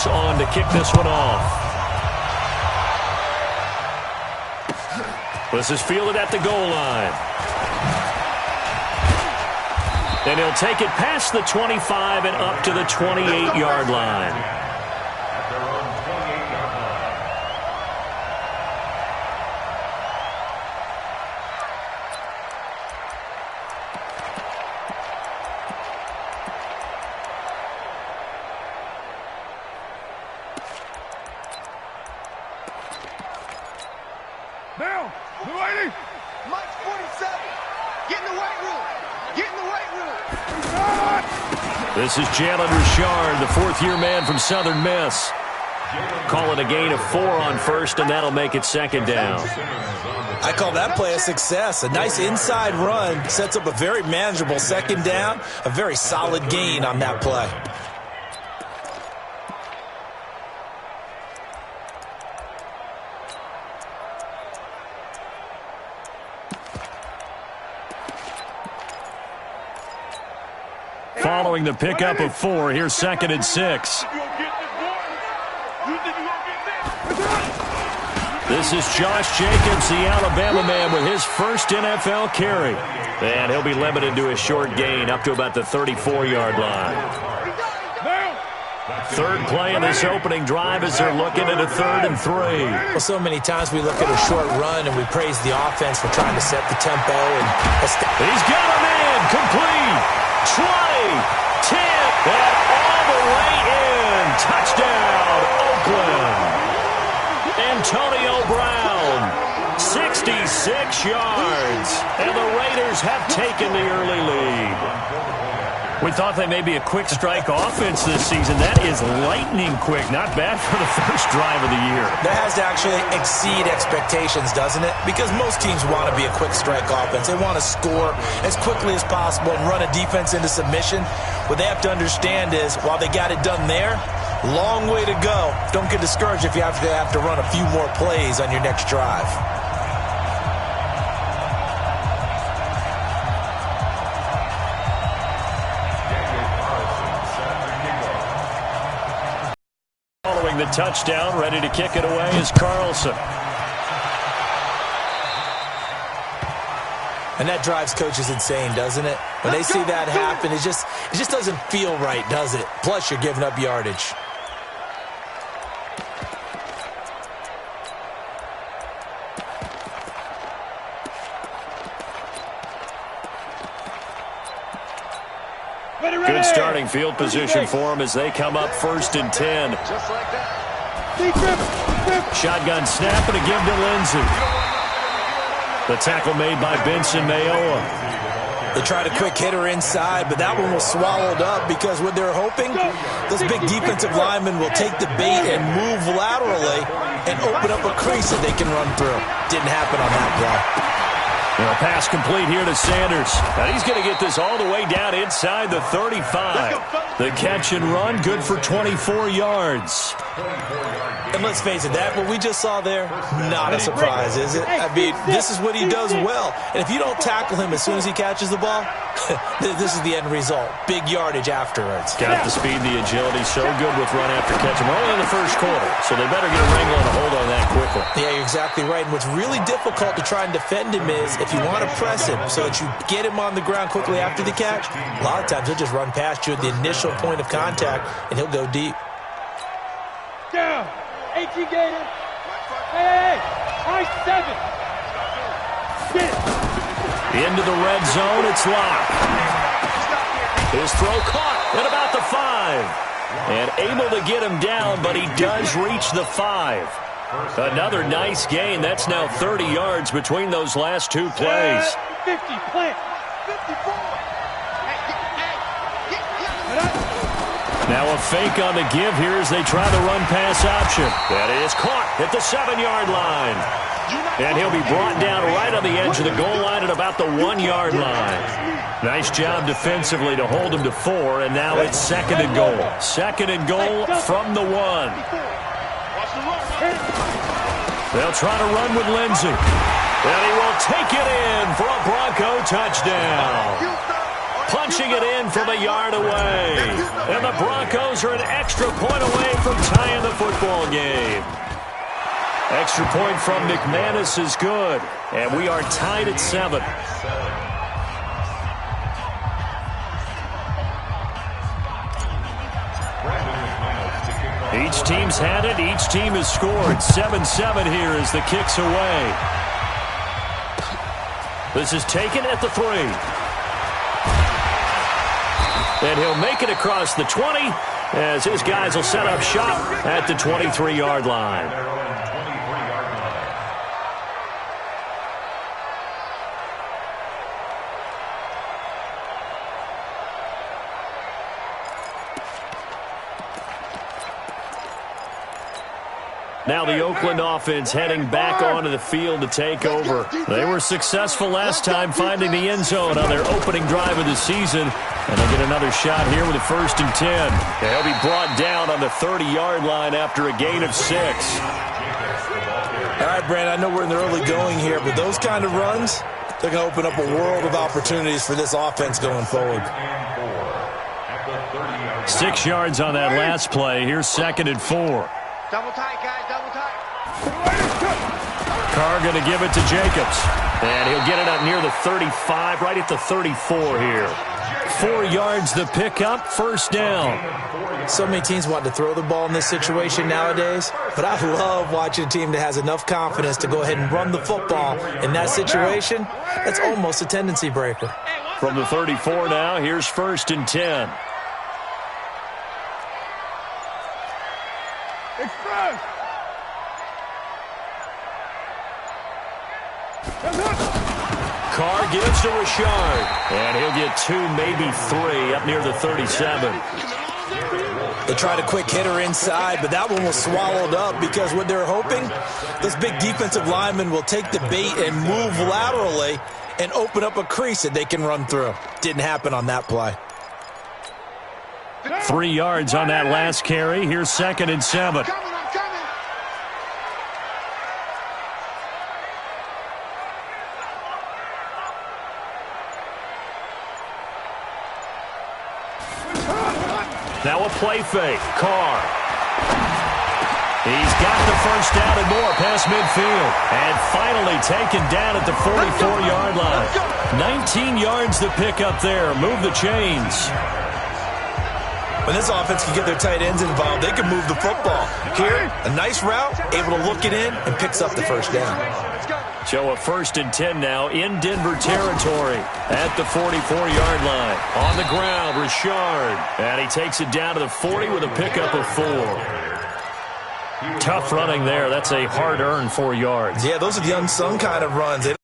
Colts on to kick this one off. This is fielded at the goal line. And he'll take it past the 25 and up to the 28-yard line. Now, the lady. Mike 47. Get in the weight room. Get in the weight room. This is Jalen Richard, the fourth-year man from Southern Miss. Call it a gain of 4 on first, and that'll make it second down. I call that play a success. A nice inside run sets up a very manageable second down. A very solid gain on that play. Following the pickup of 4, here's second and 6. This is Josh Jacobs, the Alabama man, with his first NFL carry. And he'll be limited to a short gain up to about the 34-yard line. Third play in this opening drive as they're looking at a 3rd and 3. Well, so many times we look at a short run and we praise the offense for trying to set the tempo. And he's got him in, complete. 20, 10, and all the way in. Touchdown, Oakland. Antonio Brown, 66 yards. And the Raiders have taken the early lead. We thought they may be a quick strike offense this season. That is lightning quick. Not bad for the first drive of the year. That has to actually exceed expectations, doesn't it? Because most teams want to be a quick strike offense. They want to score as quickly as possible and run a defense into submission. What they have to understand is, while they got it done there, long way to go. Don't get discouraged if you have to run a few more plays on your next drive. The touchdown, ready to kick it away is Carlson. And that drives coaches insane, doesn't it? When they see that happen, it just doesn't feel right, does it? Plus, you're giving up yardage. Good starting field position for them as they come up 1st and 10. Just like that. Shotgun snap and a give to Lindsey. The tackle made by Benson Mayowa. They tried a quick hitter inside, but that one was swallowed up because what they're hoping, those big defensive linemen will take the bait and move laterally and open up a crease that they can run through. Didn't happen on that play. A pass complete here to Sanders. And he's going to get this all the way down inside the 35. The catch and run, good for 24 yards. And let's face it, what we just saw there, not a surprise, is it? I mean, this is what he does well. And if you don't tackle him as soon as he catches the ball, this is the end result. Big yardage afterwards. Got the speed, the agility, so good with run after catch. We're only in the first quarter, so they better get a wrangle and a hold on that quickly. Yeah, you're exactly right. And what's really difficult to try and defend him is if you want to press him so that you get him on the ground quickly after the catch, a lot of times he'll just run past you at the initial point of contact, and he'll go deep. Down. 18 Gator. Hey, I-7. Get it. Into the red zone, it's locked. His throw caught at about the 5. And able to get him down, but he does reach the 5. Another nice gain. That's now 30 yards between those last 2 plays. 50, plant. 54. Now a fake on the give here as they try the run-pass option. That is caught at the 7-yard line. And he'll be brought down right on the edge of the goal line at about the 1-yard line. Nice job defensively to hold him to 4, and now it's 2nd and goal. 2nd and goal from the 1. They'll try to run with Lindsey. And he will take it in for a Bronco touchdown. punching it in from a yard away. And the Broncos are an extra point away from tying the football game. Extra point from McManus is good, and we are tied at 7. Each team's had it. Each team has scored. 7-7 here as the kick's away. This is taken at the 3. And he'll make it across the 20 as his guys will set up shop at the 23-yard line. Now the Oakland offense heading back onto the field to take over. They were successful last time finding the end zone on their opening drive of the season. And they get another shot here with a 1st and 10. They'll be brought down on the 30-yard line after a gain of 6. All right, Brandon, I know we're in the early going here, but those kind of runs, they're going to open up a world of opportunities for this offense going forward. 6 yards on that last play. Here's 2nd and 4. Double tight, guys, double tight. Carr going to give it to Jacobs. And he'll get it up near the 35, right at the 34 here. 4 yards the pickup, 1st down. So many teams want to throw the ball in this situation nowadays, but I love watching a team that has enough confidence to go ahead and run the football in that situation. That's almost a tendency breaker. From the 34 now, here's 1st and 10. Express! Carr gives to Richard, and he'll get 2, maybe 3, up near the 37. They tried a quick hitter inside, but that one was swallowed up because what they're hoping, those big defensive linemen will take the bait and move laterally and open up a crease that they can run through. Didn't happen on that play. 3 yards on that last carry. Here's 2nd and 7. Now a play fake. Carr. He's got the 1st down and more past midfield. And finally taken down at the 44-yard line. 19 yards to pick up there. Move the chains. When this offense can get their tight ends involved, they can move the football. Here, a nice route, able to look it in, and picks up the 1st down. So a 1st and 10 now in Denver territory at the 44-yard line. On the ground, Richard. And he takes it down to the 40 with a pickup of 4. Tough running there. That's a hard-earned 4 yards. Yeah, those are the unsung kind of runs. They're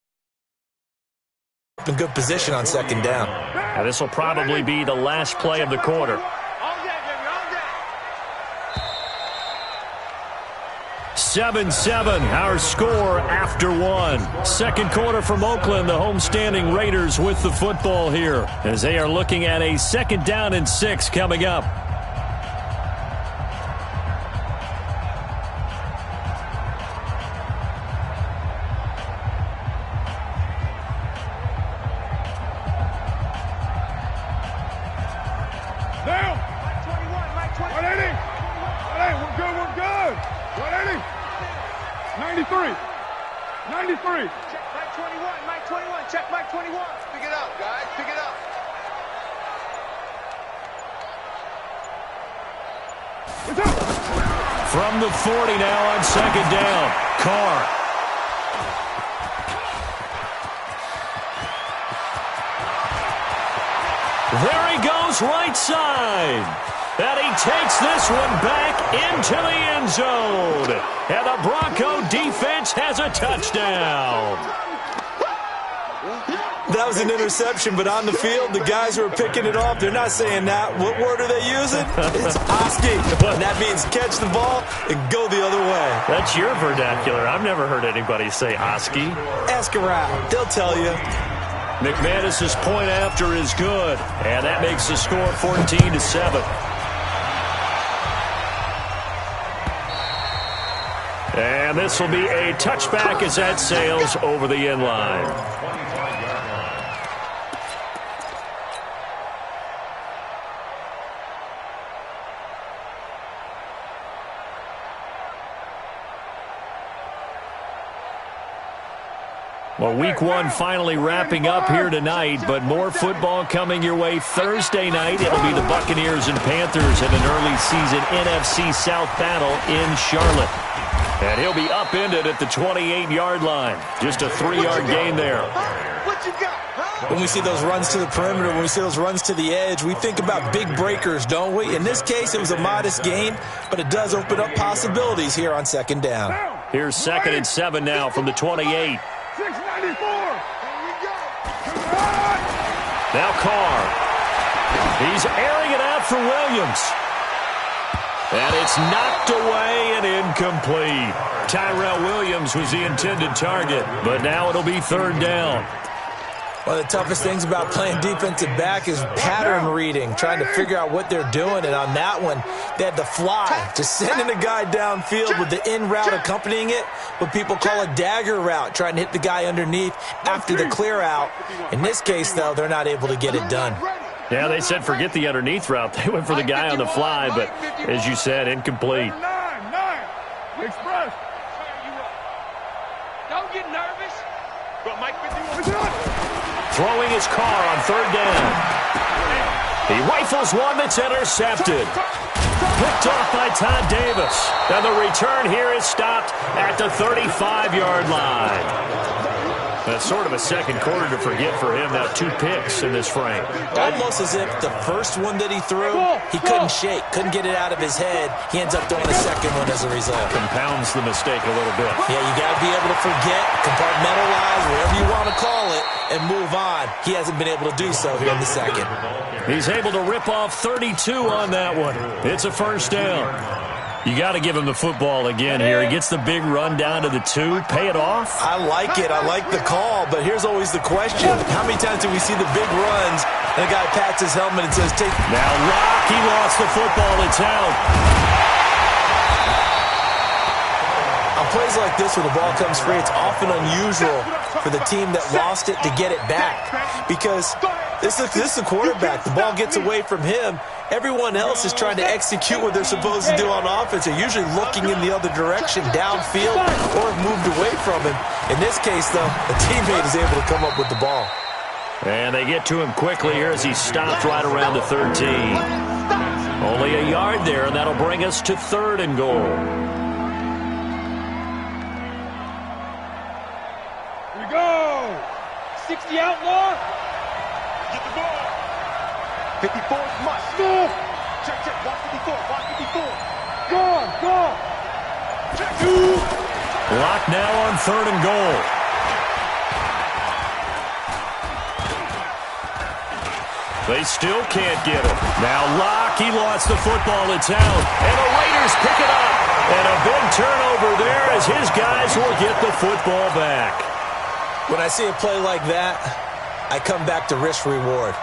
in good position on 2nd down. And this will probably be the last play of the quarter. 7-7, our score after 1. 2nd quarter from Oakland, the homestanding Raiders with the football here as they are looking at a 2nd down and 6 coming up. Down! 180! 180, we're good, we're good! 180! 93! 93! Check Mike 21, Mike 21, check Mike 21. Pick it up, guys, pick it up. It's up! From the 40 now on 2nd down. Carr. There he goes, right side. And he takes this one back into the end zone. And the Bronco defense has a touchdown. That was an interception, but on the field, the guys who are picking it off, they're not saying that. What word are they using? It's Oski. And that means catch the ball and go the other way. That's your vernacular. I've never heard anybody say Oski. Ask around. They'll tell you. McManus's point after is good. And that makes the score 14-7. And this will be a touchback as that sails over the end line. Well, week one finally wrapping up here tonight, but more football coming your way Thursday night. It'll be the Buccaneers and Panthers in an early season NFC South battle in Charlotte. And he'll be upended at the 28-yard line. Just a 3-yard gain there. What you got? When we see those runs to the perimeter, when we see those runs to the edge, we think about big breakers, don't we? In this case, it was a modest gain, but it does open up possibilities here on second down. Here's 2nd and 7 now from the 28. 694. Now Carr. He's airing it out for Williams. And it's knocked away and incomplete. Tyrell Williams was the intended target, but now it'll be 3rd down. One of the toughest things about playing defensive back is pattern reading, trying to figure out what they're doing. And on that one, they had the fly, just sending a guy downfield with the in route accompanying it, what people call a dagger route, trying to hit the guy underneath after the clear out. In this case, though, they're not able to get it done. Yeah, they said forget the underneath route. They went for the guy on the fly, but as you said, incomplete. 9. Express. Don't get nervous. But Mike 51. Throwing his Carr on 3rd down. He rifles one that's intercepted. Picked off by Todd Davis. And the return here is stopped at the 35-yard line. That's sort of a second quarter to forget for him. Now 2 picks in this frame. Almost as if the first one that he threw, he couldn't shake, couldn't get it out of his head. He ends up throwing a second one as a result. Compounds the mistake a little bit. Yeah, you got to be able to forget, compartmentalize, whatever you want to call it, and move on. He hasn't been able to do so here in the second. He's able to rip off 32 on that one. It's a 1st down. You got to give him the football again here. He gets the big run down to the 2. Pay it off. I like it. I like the call, but here's always the question. How many times do we see the big runs and the guy pats his helmet and says, take... Now Rock, he lost the football. It's out. On plays like this where the ball comes free, it's often unusual for the team that lost it to get it back because this is the quarterback. The ball gets away from him. Everyone else is trying to execute what they're supposed to do on offense. They're usually looking in the other direction, downfield, or have moved away from him. In this case, though, a teammate is able to come up with the ball. And they get to him quickly here as he stopped right around the 13. Only a yard there, and that'll bring us to 3rd and goal. Here we go. 60 outlaw. Get the ball. 54 must. Check. Watch 54. Watch 54. Go. Check. Lock now on 3rd and goal. They still can't get him. Now Locke, he lost the football. It's out. And the Raiders pick it up. And a big turnover there as his guys will get the football back. When I see a play like that, I come back to risk-reward.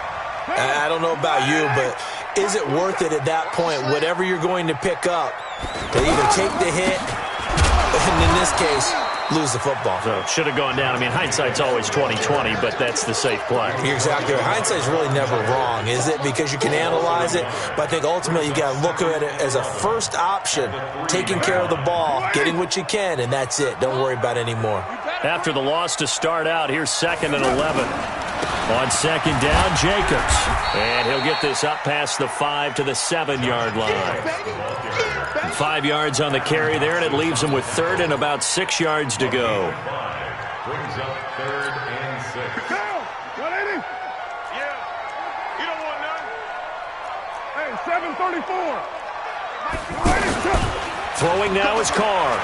I don't know about you, but is it worth it at that point, whatever you're going to pick up, to either take the hit, and in this case, lose the football? So it should have gone down. I mean, hindsight's always 20/20, but that's the safe play. You're exactly right. Hindsight's really never wrong, is it? Because you can analyze it, but I think ultimately you got to look at it as a first option, taking care of the ball, getting what you can, and that's it. Don't worry about it anymore. After the loss to start out, here's 2nd and 11. On 2nd down, Jacobs. And he'll get this up past the 5 to the 7-yard line. 5 yards on the carry there, and it leaves him with 3rd and about 6 yards to go. Brings up 3rd and 6. Down. 180. Yeah. You don't want none. Hey, 734. 180. Throwing now is Carr.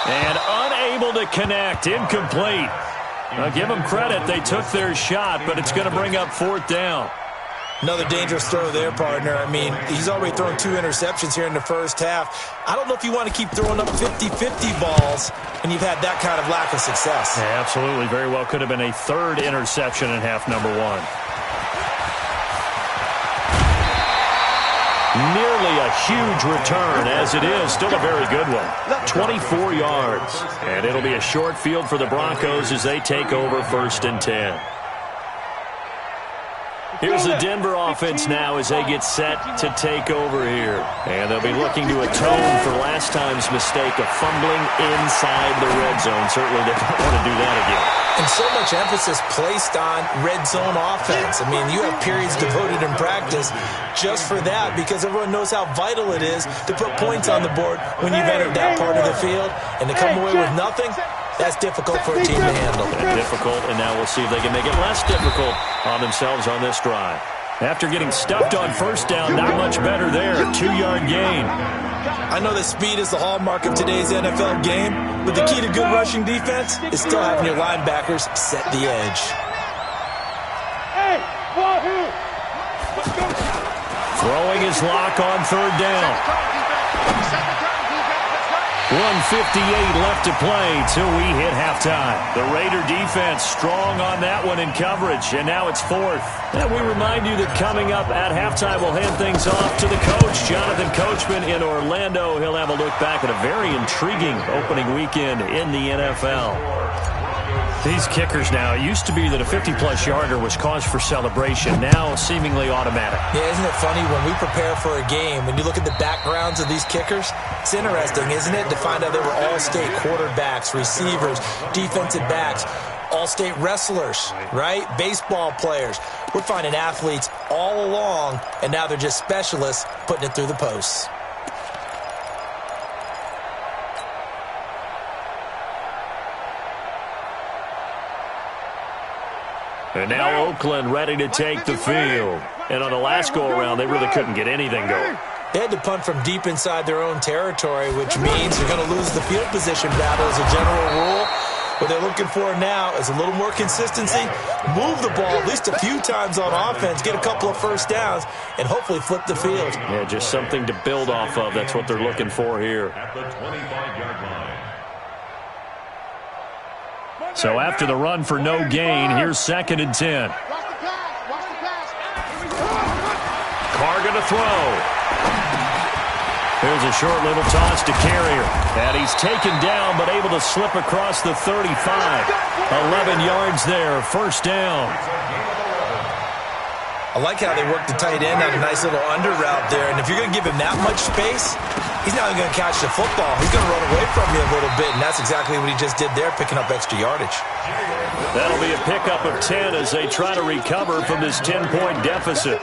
And unable to connect. Incomplete. Now, give them credit. They took their shot, but it's going to bring up 4th down. Another dangerous throw there, partner. I mean, he's already thrown 2 interceptions here in the first half. I don't know if you want to keep throwing up 50-50 balls when you've had that kind of lack of success. Yeah, absolutely. Very well could have been a 3rd interception in half number 1. Nearly a huge return, as it is. Still a very good one. 24 yards. And it'll be a short field for the Broncos as they take over 1st and 10. Here's the Denver offense now as they get set to take over here. And they'll be looking to atone for last time's mistake of fumbling inside the red zone. Certainly they don't want to do that again. And so much emphasis placed on red zone offense. I mean, you have periods devoted in practice just for that because everyone knows how vital it is to put points on the board when you've entered that part of the field. And to come away with nothing, that's difficult for a team to handle. Difficult, and now we'll see if they can make it less difficult on themselves on this drive. After getting stuffed on first down, not much better there. 2-yard gain. I know that speed is the hallmark of today's NFL game, but the key to good rushing defense is still having your linebackers set the edge. Throwing his lock on third down. 1:58 left to play till we hit halftime. The Raider defense strong on that one in coverage, and now it's fourth. And we remind you that coming up at halftime, we'll hand things off to the coach, Jonathan Coachman in Orlando. He'll have a look back at a very intriguing opening weekend in the NFL. These kickers now, it used to be that a 50-plus yarder was cause for celebration. Now seemingly automatic. Yeah, isn't it funny when we prepare for a game, when you look at the backgrounds of these kickers, it's interesting, isn't it, to find out they were all-state quarterbacks, receivers, defensive backs, all-state wrestlers, right? Baseball players. We're finding athletes all along, and now they're just specialists putting it through the posts. And now Oakland ready to take the field. And on the last go-around, they really couldn't get anything going. They had to punt from deep inside their own territory, which means you're going to lose the field position battle as a general rule. What they're looking for now is a little more consistency, move the ball at least a few times on offense, get a couple of first downs, and hopefully flip the field. Yeah, just something to build off of. That's what they're looking for here. At the 25-yard line. So after the run for no gain, here's 2nd and 10. Carr going to throw. Here's a short little toss to Carrier. And he's taken down but able to slip across the 35. 11 yards there, first down. I like how they work the tight end on a nice little under route there. And if you're going to give him that much space, he's not even going to catch the football. He's going to run away from you a little bit, and that's exactly what he just did there, picking up extra yardage. That'll be a pickup of 10 as they try to recover from this 10-point deficit.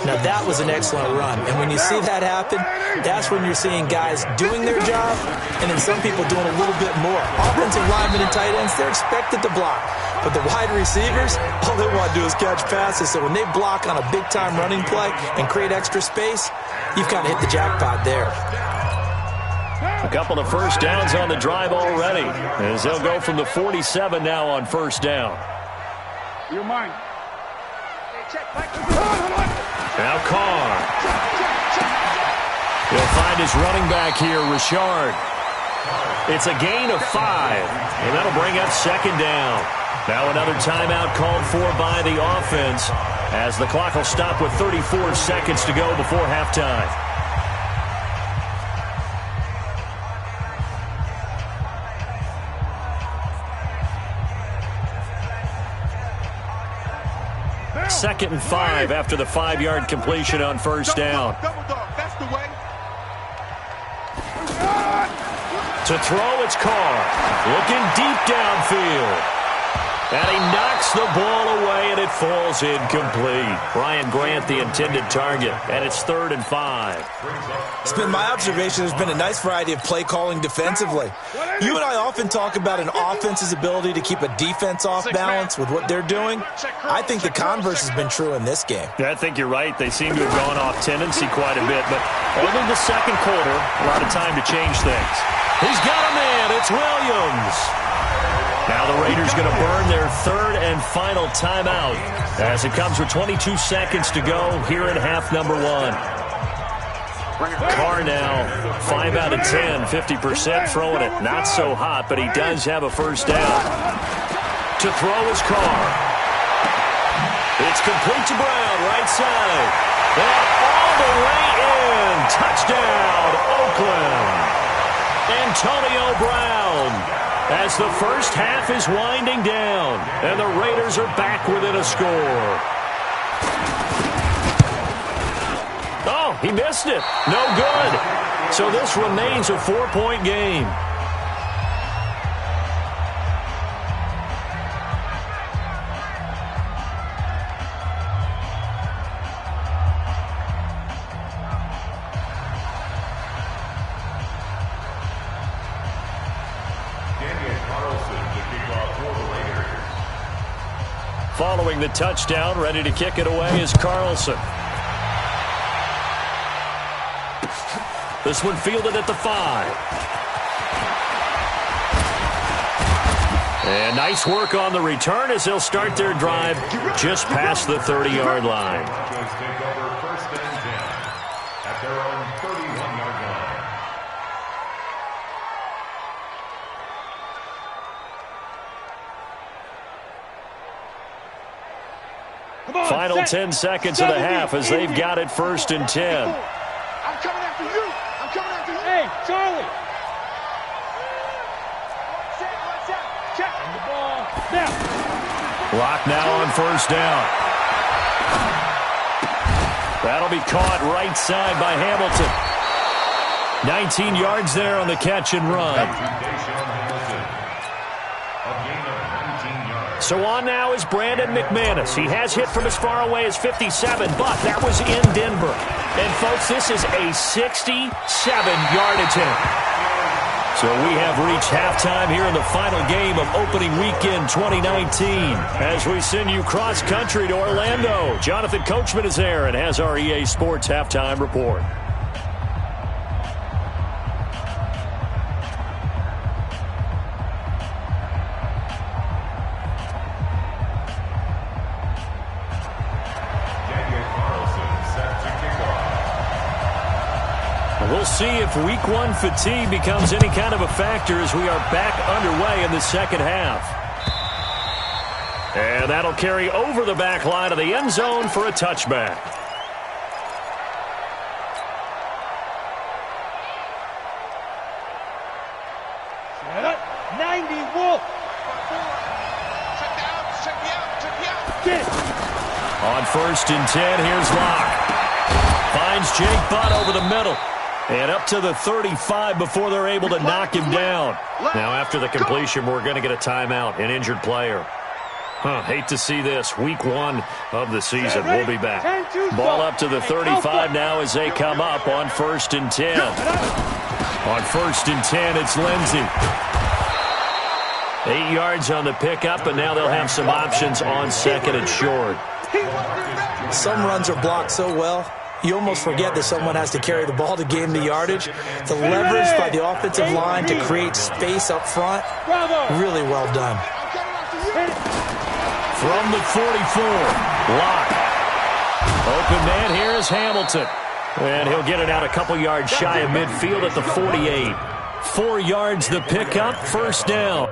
Now, that was an excellent run. And when you see that happen, that's when you're seeing guys doing their job and then some people doing a little bit more. Offensive linemen and tight ends, they're expected to block. But the wide receivers, all they want to do is catch passes. So when they block on a big-time running play and create extra space, you've kind of hit the jackpot there. A couple of first downs on the drive already, as they'll go from the 47 now on first down. You're mine. Now Carr. He'll find his running back here, Richard. It's a gain of 5, and that'll bring up 2nd down. Now another timeout called for by the offense, as the clock will stop with 34 seconds to go before halftime. Second and 5 after the 5-yard completion on first down. That's the way. To throw, it's Carr. Looking deep downfield. And he knocks the ball away, and it falls incomplete. Brian Grant, the intended target, and it's 3rd and 5. It's been my observation there's been a nice variety of play calling defensively. You and I often talk about an offense's ability to keep a defense off balance with what they're doing. I think the converse has been true in this game. Yeah, I think you're right. They seem to have gone off tendency quite a bit, but only the second quarter, a lot of time to change things. He's got a man. It's Williams. Now the Raiders going to burn their 3rd and final timeout as it comes with 22 seconds to go here in half number 1. Carr now 5 out of 10, 50% throwing it. Not so hot, but he does have a first down. To throw is Carr. It's complete to Brown, right side. And all the way in. Touchdown, Oakland. Antonio Brown. As the first half is winding down, and the Raiders are back within a score. He missed it. No good. So this remains a 4-point game. Following the touchdown, ready to kick it away is Carlson. This one fielded at the 5. And nice work on the return as they'll start their drive just past the 30-yard line. Take over first and 10 at their own 31-yard line. Final 10 seconds of the half as they've got it first and 10. I'm coming after you. I'm coming after you. Hey, Charlie. Check. The ball. Now. Clock now on first down. That'll be caught right side by Hamilton. 19 yards there on the catch and run. So on now is Brandon McManus. He has hit from as far away as 57, but that was in Denver. And, folks, this is a 67-yard attempt. So we have reached halftime here in the final game of opening weekend 2019. As we send you cross-country to Orlando, Jonathan Coachman is there and has our EA Sports halftime report. We'll see if week one fatigue becomes any kind of a factor as we are back underway in the second half. And that'll carry over the back line of the end zone for a touchback. Set up. 90 Wolf. Check me out. Get. On first and 10, here's Locke. Finds Jake Butt over the middle. And up to the 35 before they're able to knock him down. Now after the completion, we're going to get a timeout, an injured player. Hate to see this. Week one of the season. We'll be back. Ball up to the 35 now as they come up on first and 10. On first and 10, it's Lindsey. 8 yards on the pickup, and now they'll have some options on second and short. Some runs are blocked so well, you almost forget that someone has to carry the ball to gain the yardage. The leverage by the offensive line to create space up front, really well done. From the 44, Locke. Open man here is Hamilton. And he'll get it out a couple yards shy of midfield at the 48. 4 yards the pickup, first down.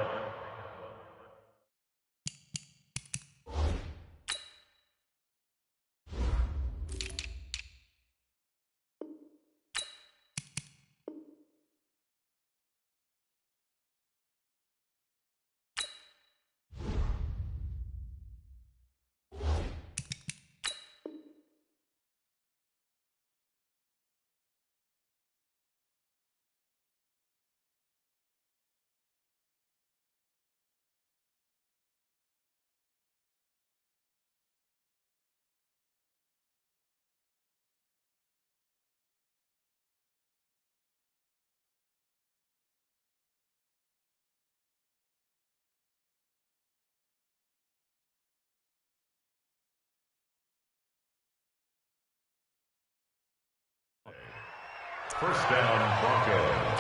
First down, Broncos.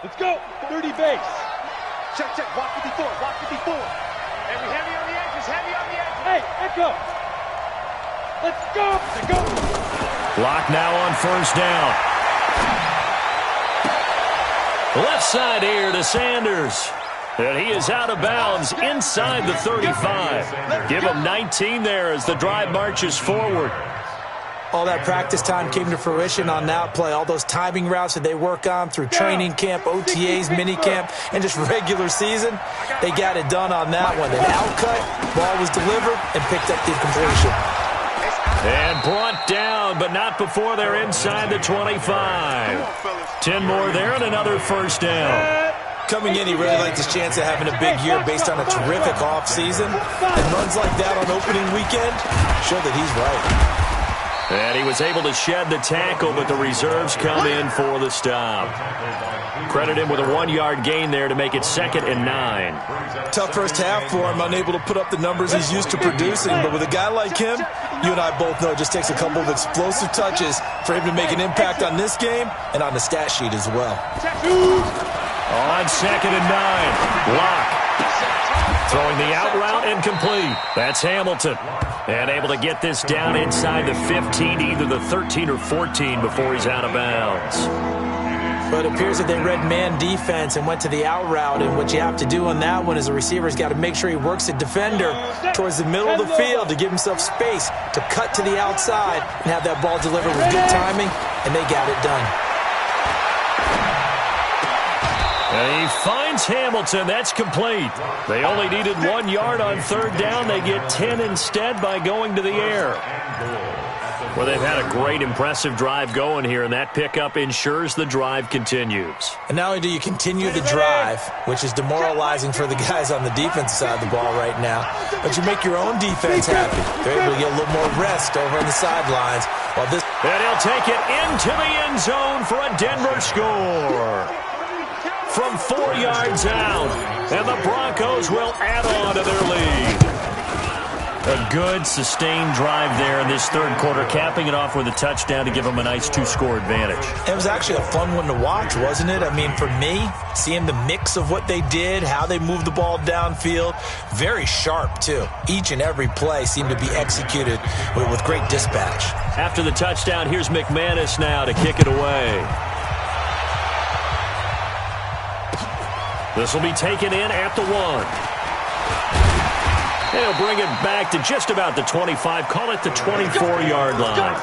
Let's go. 30 base. Check. Walk 54. Hey, we heavy on the edges. Hey, Echo. Let's go. Lock now on first down. Left side here to Sanders. And he is out of bounds inside the 35. Give him 19 there as the drive marches forward. all that practice time came to fruition on that play. All those timing routes that they work on through training camp, OTAs, minicamp, and just regular season, they got it done on that one. An outcut, ball was delivered, and picked up the completion. And brought down, but not before they're inside the 25. 10 more there and another first down. Coming in, he really liked his chance of having a big year based on a terrific offseason. And runs like that on opening weekend show that he's right. And he was able to shed the tackle, but the reserves come in for the stop. Credit him with a 1-yard gain there to make it 2nd and 9. Tough first half for him, unable to put up the numbers he's used to producing. But with a guy like him, you and I both know it just takes a couple of explosive touches for him to make an impact on this game and on the stat sheet as well. On 2nd and 9, Locke. Throwing the out route incomplete. That's Hamilton. And able to get this down inside the 15, either the 13 or 14 before he's out of bounds. But it appears that they read man defense and went to the out route. And what you have to do on that one is the receiver's got to make sure he works the defender towards the middle of the field to give himself space to cut to the outside and have that ball delivered with good timing, and they got it done. And he finds Hamilton. That's complete. They only needed 1 yard on 3rd down. They get 10 instead by going to the air. Well, they've had a great, impressive drive going here, and that pickup ensures the drive continues. And not only do you continue the drive, which is demoralizing for the guys on the defensive side of the ball right now, but you make your own defense happy. They're able to get a little more rest over on the sidelines. While this and he'll take it into the end zone for a Denver score. From 4 yards out, and the Broncos will add on to their lead. A good, sustained drive there in this 3rd quarter, capping it off with a touchdown to give them a nice 2-score advantage. It was actually a fun one to watch, wasn't it? I mean, for me, seeing the mix of what they did, how they moved the ball downfield, very sharp, too. Each and every play seemed to be executed with great dispatch. After the touchdown, here's McManus now to kick it away. This will be taken in at the 1. They'll bring it back to just about the 25. Call it the 24-yard line.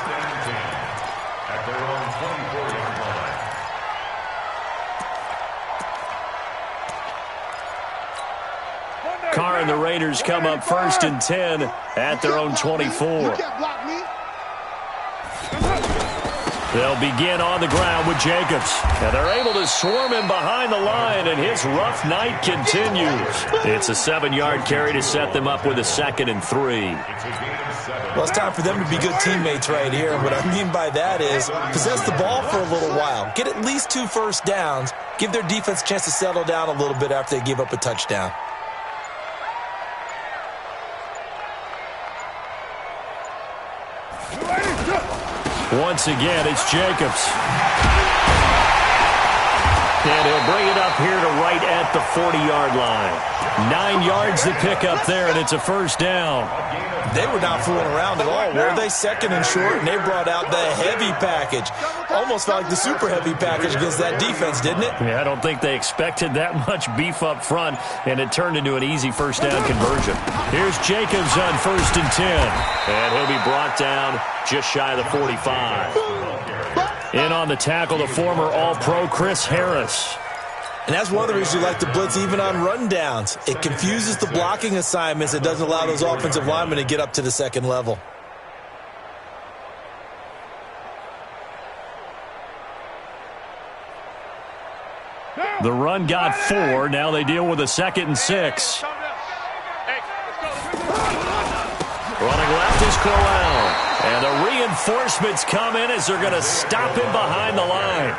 Carr and the Raiders come up 1st and 10 at their own 24. They'll begin on the ground with Jacobs. And they're able to swarm him behind the line, and his rough night continues. It's a 7-yard carry to set them up with a 2nd and 3. Well, it's time for them to be good teammates right here. And what I mean by that is possess the ball for a little while. Get at least 2 first downs. Give their defense a chance to settle down a little bit after they give up a touchdown. Once again, it's Jacobs. And he'll bring it up here to right at the 40-yard line. 9 yards to pick up there, and it's a first down. They were not fooling around at all, were they? 2nd and short, and they brought out the heavy package. Almost felt like the super heavy package against that defense, didn't it? Yeah, I don't think they expected that much beef up front, and it turned into an easy first down conversion. Here's Jacobs on 1st and 10. And he'll be brought down just shy of the 45. In on the tackle, the former All-Pro Chris Harris. And that's one of the reasons we like to blitz even on rundowns. It confuses the blocking assignments. It doesn't allow those offensive linemen to get up to the 2nd level. The run got 4. Now they deal with a 2nd and 6. Running left is Crowell. And the reinforcements come in as they're going to stop him behind the line.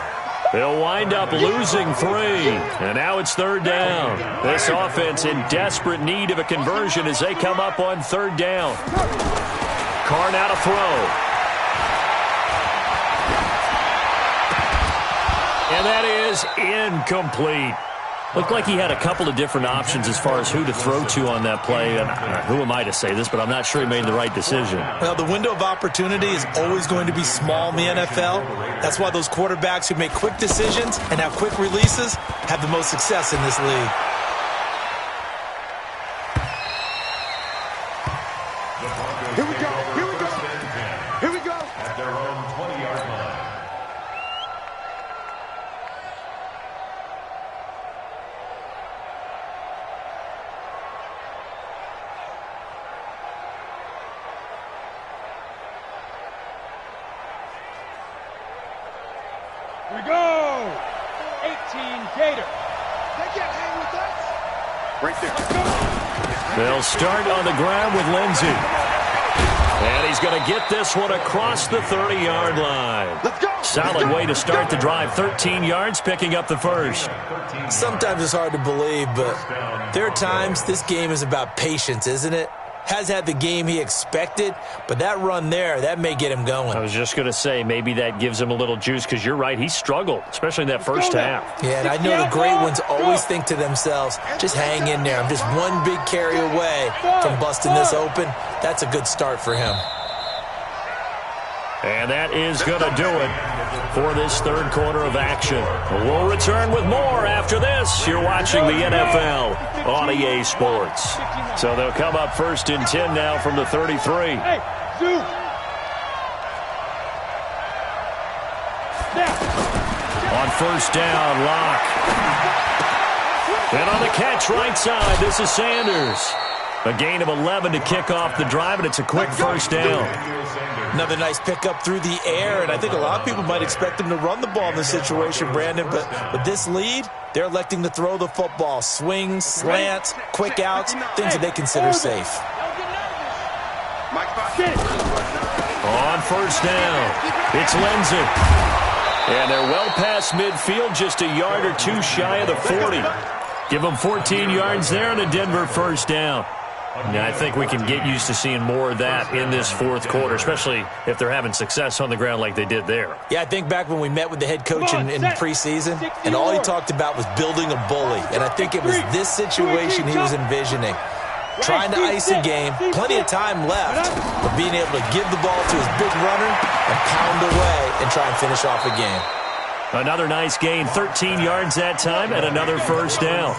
They'll wind up losing 3. And now it's 3rd down. This offense in desperate need of a conversion as they come up on 3rd down. Carr now to throw. And that is incomplete. Looked like he had a couple of different options as far as who to throw to on that play. And who am I to say this, but I'm not sure he made the right decision. Well, the window of opportunity is always going to be small in the NFL. That's why those quarterbacks who make quick decisions and have quick releases have the most success in this league. Here we go. Here we go. Here we go. We go. 18 Gator. They can't hang with us. Right there. They'll start on the ground with Lindsey. And he's going to get this one across the 30-yard line. Let's go. Solid way to start the drive. 13 yards, picking up the first. Sometimes it's hard to believe, but there are times this game is about patience, isn't it? Has had the game he expected, but that run there, that may get him going. I was just going to say, maybe that gives him a little juice, because you're right, he struggled, especially in that first half. Yeah, and I know the great ones always think to themselves, just hang in there. I'm just one big carry away from busting this open. That's a good start for him. And that is going to do it for this third quarter of action. We'll return with more after this. You're watching the NFL on EA Sports. So they'll come up first and 10 now from the 33. Hey, Zoo. On first down, Locke. And on the catch right side, this is Sanders. A gain of 11 to kick off the drive, and it's a quick first down. Another nice pickup through the air, and I think a lot of people might expect him to run the ball in this situation, Brandon, but with this lead, they're electing to throw the football. Swings, slants, quick outs, things that they consider safe. On first down, it's Lindsey. And they're well past midfield, just a yard or two shy of the 40. Give them 14 yards there and a Denver first down. Yeah, I think we can get used to seeing more of that in this fourth quarter, especially if they're having success on the ground like they did there. Yeah, I think back when we met with the head coach in preseason, and all he talked about was building a bully. And I think it was this situation he was envisioning. Trying to ice a game, plenty of time left, but being able to give the ball to his big runner and pound away and try and finish off a game. Another nice gain, 13 yards that time, and another first down.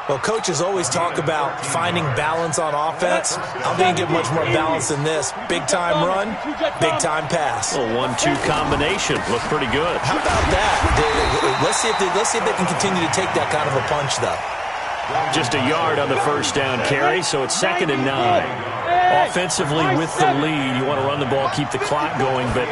Well, coaches always talk about finding balance on offense. I'm going to give much more balance than this. Big-time run, big-time pass. A 1-2 combination. Looked pretty good. How about that? Let's see if they can continue to take that kind of a punch, though. Just a yard on the first down carry, so it's 2nd and 9. Offensively with the lead, you want to run the ball, keep the clock going, but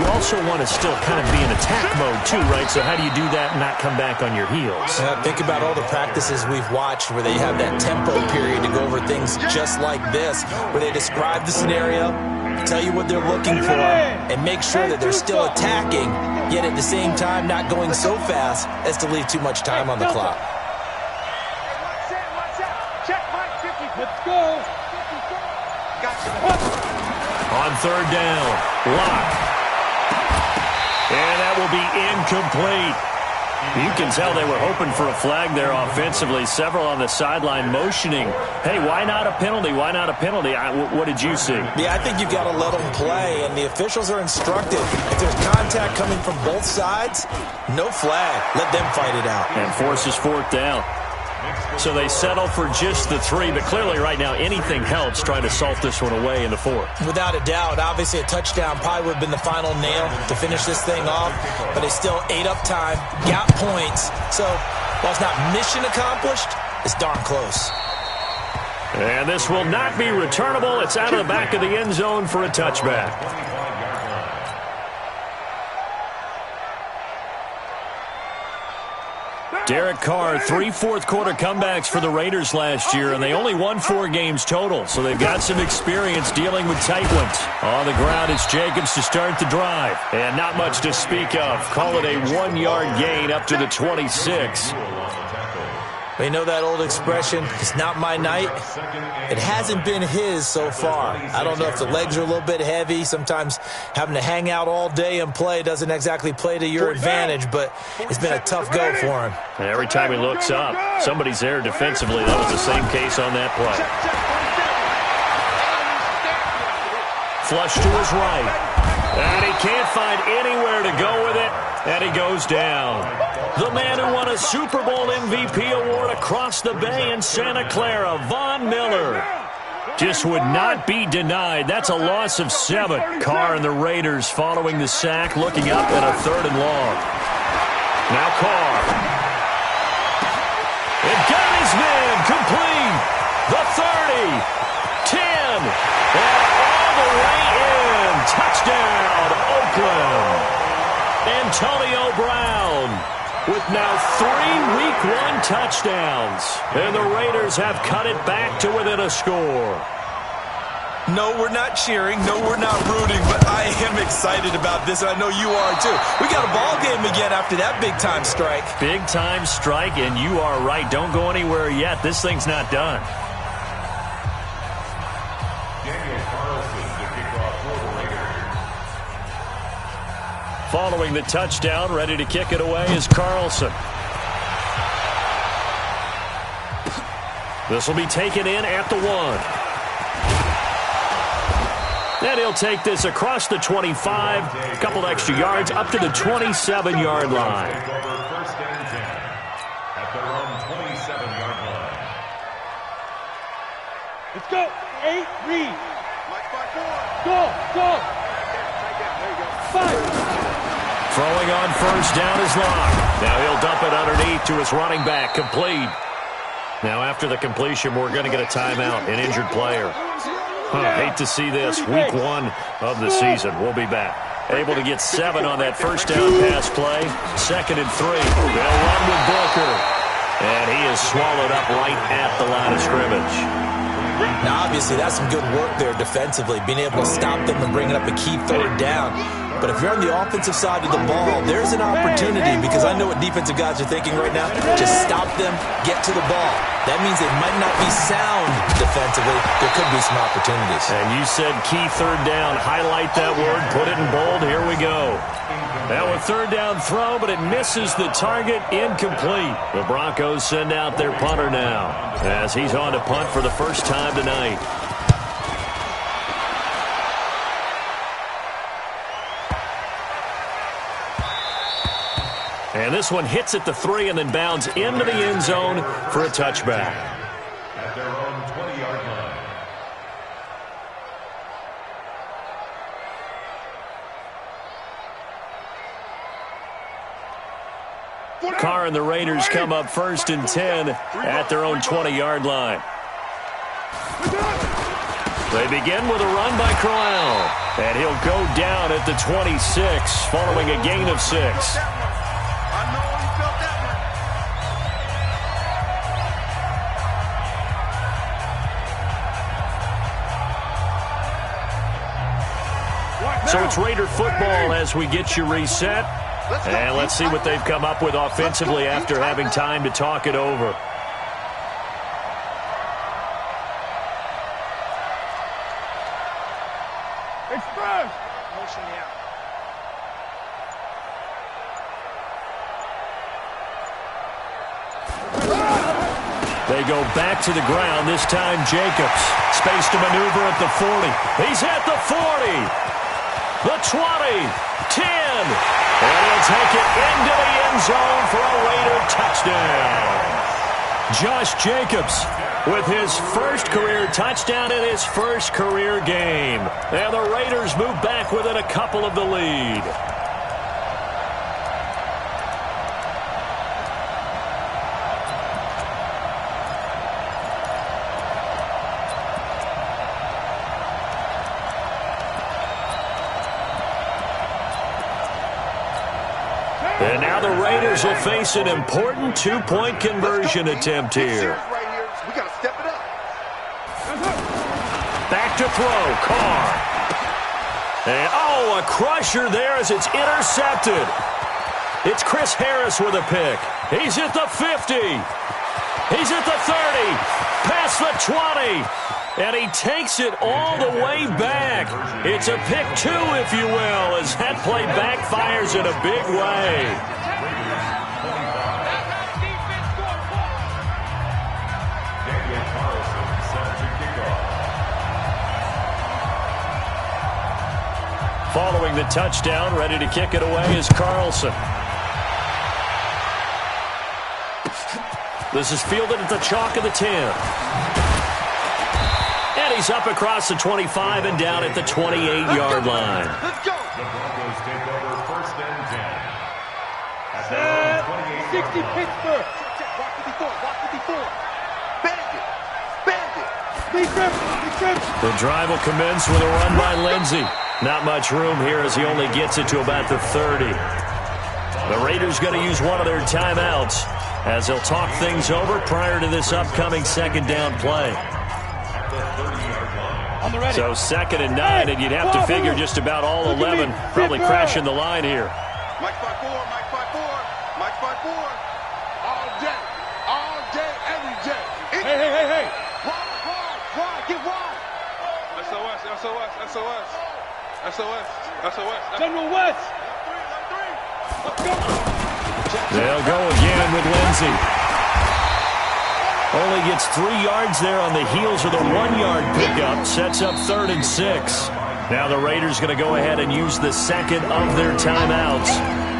you also want to still kind of be in attack mode too, right? So how do you do that and not come back on your heels? Think about all the practices we've watched where they have that tempo period to go over things just like this, where they describe the scenario, tell you what they're looking for, and make sure that they're still attacking, yet at the same time not going so fast as to leave too much time on the clock. Let's go. On third down, Locke. And that will be incomplete. You can tell they were hoping for a flag there offensively. Several on the sideline motioning. Hey, why not a penalty? Why not a penalty? What did you see? Yeah, I think you've got to let them play, and the officials are instructed. If there's contact coming from both sides, no flag. Let them fight it out. And forces fourth down. So they settle for just the 3, but clearly right now anything helps trying to salt this one away in the 4th. Without a doubt, obviously a touchdown probably would have been the final nail to finish this thing off, but they still ate up time, got points. So while it's not mission accomplished, it's darn close. And this will not be returnable. It's out of the back of the end zone for a touchback. Derek Carr, 3 fourth-quarter comebacks for the Raiders last year, and they only won 4 games total, so they've got some experience dealing with tight ones. On the ground, it's Jacobs to start the drive, and not much to speak of. Call it a 1-yard gain up to the 26. We know that old expression, it's not my night. It hasn't been his so far. I don't know if the legs are a little bit heavy. Sometimes having to hang out all day and play doesn't exactly play to your advantage, but it's been a tough go for him. And every time he looks up, somebody's there defensively. That was the same case on that play. Flush to his right. And he can't find anywhere to go with it, and he goes down. The man who won a Super Bowl MVP award across the bay in Santa Clara, Von Miller, just would not be denied. That's a loss of 7. Carr and the Raiders following the sack, looking up at a 3rd and long. Now Carr. It got his man complete. The 30, 10, and all the way in. Touchdown, Oakland. And Antonio Brown with now 3 Week 1 touchdowns. And the Raiders have cut it back to within a score. No, we're not cheering. No, we're not rooting. But I am excited about this, and I know you are too. We got a ball game again after that big-time strike. Big-time strike, and you are right. Don't go anywhere yet. This thing's not done. Daniel Carlson to kick off for the Raiders. Following the touchdown, ready to kick it away is Carlson. This will be taken in at the 1. And he'll take this across the 25, a couple extra yards, up to the 27-yard line. First and 10 at their own 27-yard line. Let's go. 8, read. Mike by 4. Go. There you go. 5. Throwing on first down is Locke. Now he'll dump it underneath to his running back, complete. Now after the completion, we're going to get a timeout, an injured player. Hate to see this. Week 1 of the season. We'll be back. Able to get 7 on that first down pass play. 2nd and 3. They'll run with Booker. And he is swallowed up right at the line of scrimmage. Now, obviously, that's some good work there defensively, being able to stop them and bringing up a key 3rd down. But if you're on the offensive side of the ball, there's an opportunity, because I know what defensive guys are thinking right now. Just stop them, get to the ball. That means they might not be sound defensively. There could be some opportunities. And you said key 3rd down. Highlight that word. Put it in bold. Here we go. Now a 3rd down throw, but it misses the target. Incomplete. The Broncos send out their punter now, as he's on to punt for the first time tonight. And this one hits at the 3 and then bounds into the end zone for a touchback. At their own 20-yard line. Carr and the Raiders come up 1st and 10 at their own 20-yard line. They begin with a run by Crowell. And he'll go down at the 26 following a gain of 6. So it's Raider football as we get you reset. And let's see what they've come up with offensively after having time to talk it over. Express. Motion me out. They go back to the ground, this time Jacobs. Space to maneuver at the 40. He's at the 40. The 20. 10. And he'll take it into the end zone for a Raider touchdown. Josh Jacobs with his first career touchdown in his first career game. And the Raiders move back within a couple of the lead. And now the Raiders will face an important 2-point conversion attempt here. We got to step it up. Back to throw, Carr. And, a crusher there as it's intercepted. It's Chris Harris with a pick. He's at the 50. He's at the 30. Past the 20. And he takes it all the way back. It's a pick 2, if you will, as that play backfires in a big way. Daniel Carlson set to kick off. Following the touchdown, ready to kick it away is Carlson. This is fielded at the chalk of the 10. And he's up across the 25 and down at the 28-yard line. Let's go. The Broncos take over 1st and 10. At their own 28-yard 60 line. Pittsburgh. Walk 54. Bandit. Big trips. The drive will commence with a run by Lindsey. Not much room here as he only gets it to about the 30. The Raiders going to use one of their timeouts as they'll talk things over prior to this upcoming second down play. So 2nd and 9, and you'd have to figure just about all 11 probably crashing the line here. Mike 5-4, Mike 5-4, Mike 5-4. All day, every day. Hey. Wide, get wide. SOS. General West. They'll go again with Lindsey. Only gets 3 yards there on the heels of the 1-yard pickup. Sets up 3rd and 6. Now the Raiders going to go ahead and use the second of their timeouts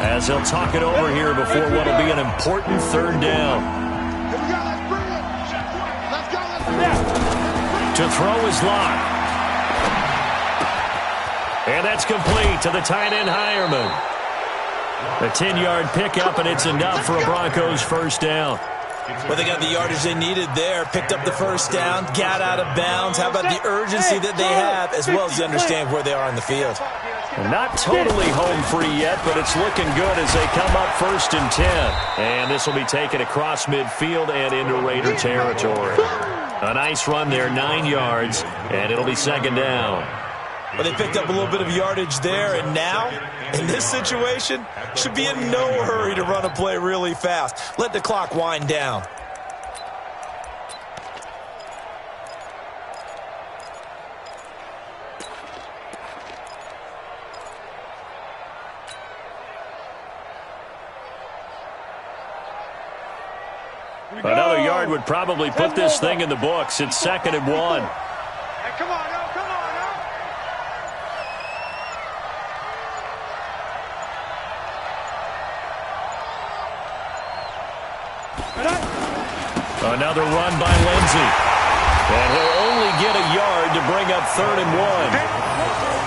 as they'll talk it over here before what will be an important 3rd down. Here we go, let's bring it. Let's go. To throw is Locke. And that's complete to the tight end Hireman. A 10-yard pickup, and it's enough for a Broncos first down. Well, they got the yardage they needed there, picked up the first down, got out of bounds. How about the urgency that they have, as well as you understand where they are in the field? And not totally home free yet, but it's looking good as they come up 1st and 10. And this will be taken across midfield and into Raider territory. A nice run there, 9 yards, and it'll be 2nd down. Well, they picked up a little bit of yardage there, and now, in this situation, should be in no hurry to run a play really fast. Let the clock wind down. Another yard would probably put this thing in the books. It's 2nd and 1. Hey, come on, now. Another run by Lindsey. And he'll only get a yard to bring up 3rd and 1.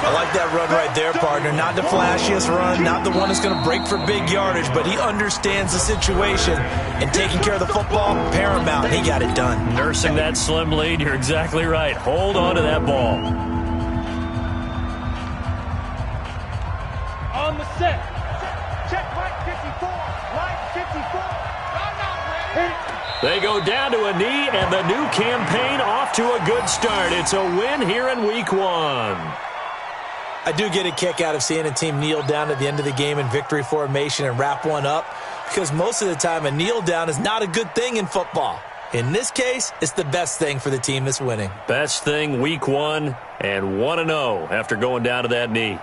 I like that run right there, partner. Not the flashiest run, not the one that's going to break for big yardage, but he understands the situation, and taking care of the football, paramount. He got it done. Nursing that slim lead, you're exactly right. Hold on to that ball. On the set. Check Mike 54. Mike 54. I'm not ready. They go down to a knee, and the new campaign off to a good start. It's a win here in Week 1. I do get a kick out of seeing a team kneel down at the end of the game in victory formation and wrap one up, because most of the time a kneel down is not a good thing in football. In this case, it's the best thing for the team that's winning. Best thing Week 1 and 1-0 after going down to that knee.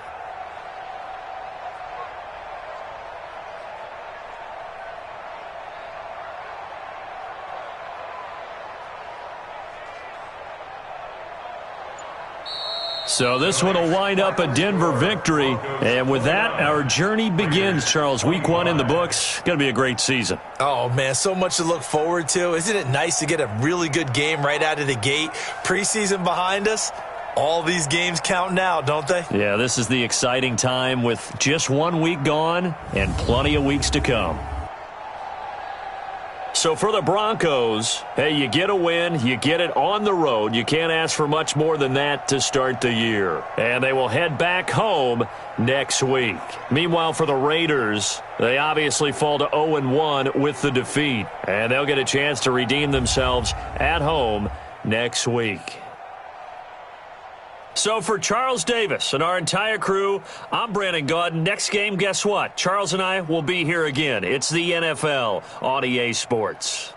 So this one will wind up a Denver victory. And with that, our journey begins, Charles. Week 1 in the books. Going to be a great season. Oh, man, so much to look forward to. Isn't it nice to get a really good game right out of the gate? Preseason behind us. All these games count now, don't they? Yeah, this is the exciting time with just 1 week gone and plenty of weeks to come. So for the Broncos, hey, you get a win, you get it on the road. You can't ask for much more than that to start the year. And they will head back home next week. Meanwhile, for the Raiders, they obviously fall to 0-1 with the defeat. And they'll get a chance to redeem themselves at home next week. So for Charles Davis and our entire crew, I'm Brandon Gaudin. Next game, guess what? Charles and I will be here again. It's the NFL on EA Sports.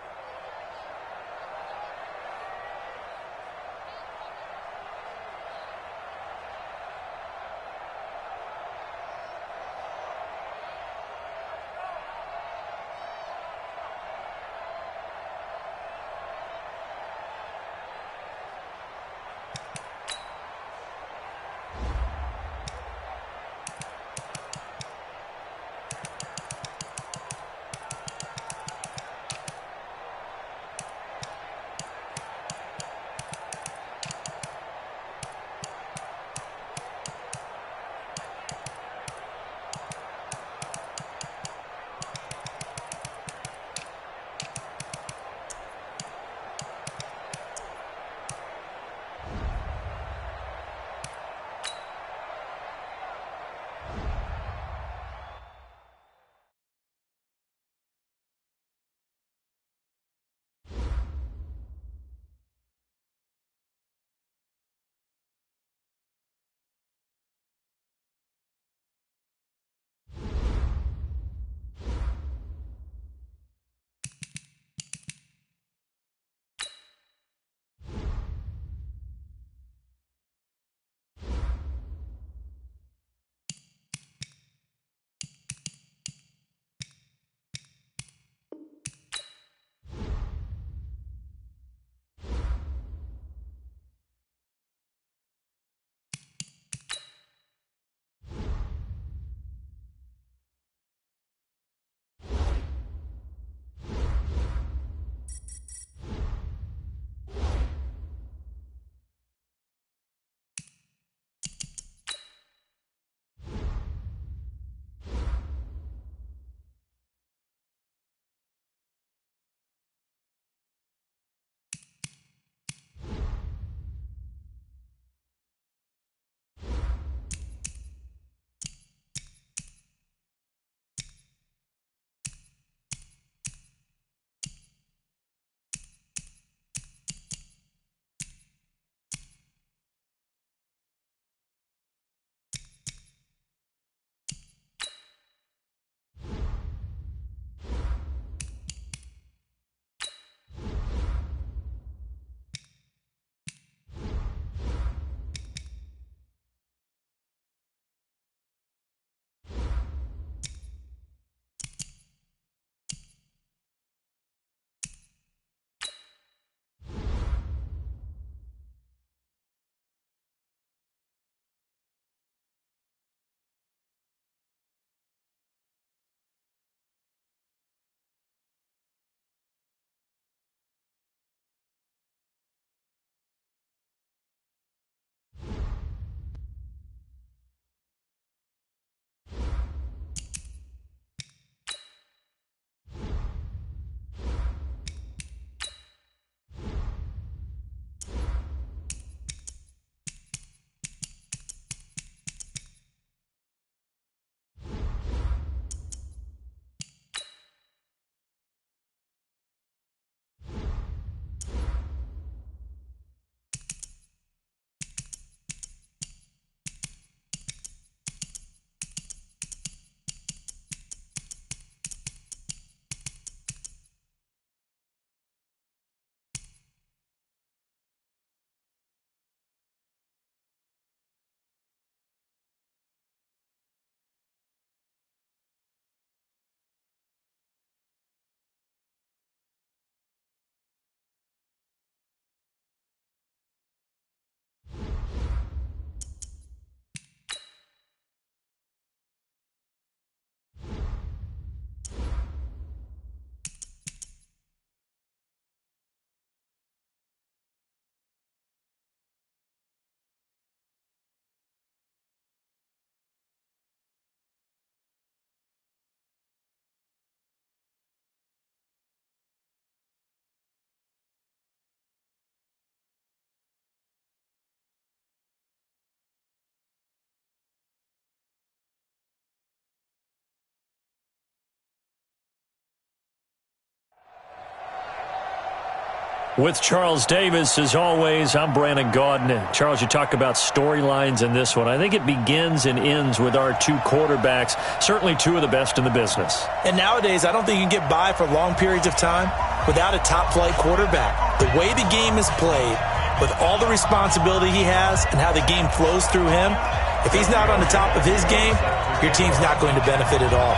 With Charles Davis, as always, I'm Brandon Gaudin. Charles, you talk about storylines in this one. I think it begins and ends with our two quarterbacks, certainly two of the best in the business. And nowadays, I don't think you can get by for long periods of time without a top-flight quarterback. The way the game is played, with all the responsibility he has and how the game flows through him, if he's not on the top of his game, your team's not going to benefit at all.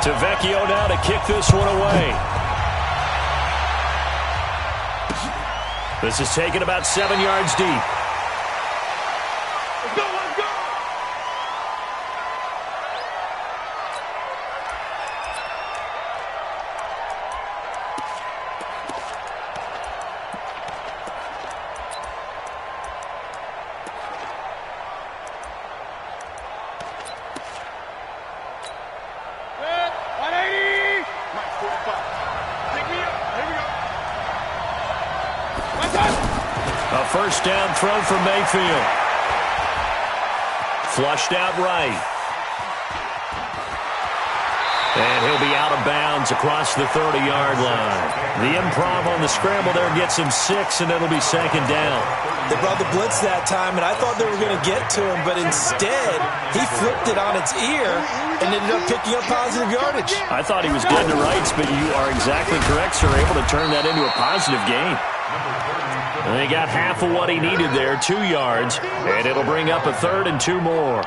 Tavecchio now to kick this one away. This is taken about 7 yards deep. Let's go, let's go! Set, 180! Right, 45. Pick me up. Here we go. A first down throw for Mayfield. Flushed out right. And he'll be out of bounds across the 30-yard line. The improv on the scramble there gets him 6, and it'll be second down. They brought the blitz that time, and I thought they were going to get to him, but instead, he flipped it on its ear and ended up picking up positive yardage. I thought he was getting to rights, but you are exactly correct, sir. Able to turn that into a positive gain. And they got half of what he needed there, 2 yards, and it'll bring up a 3rd and 2 more.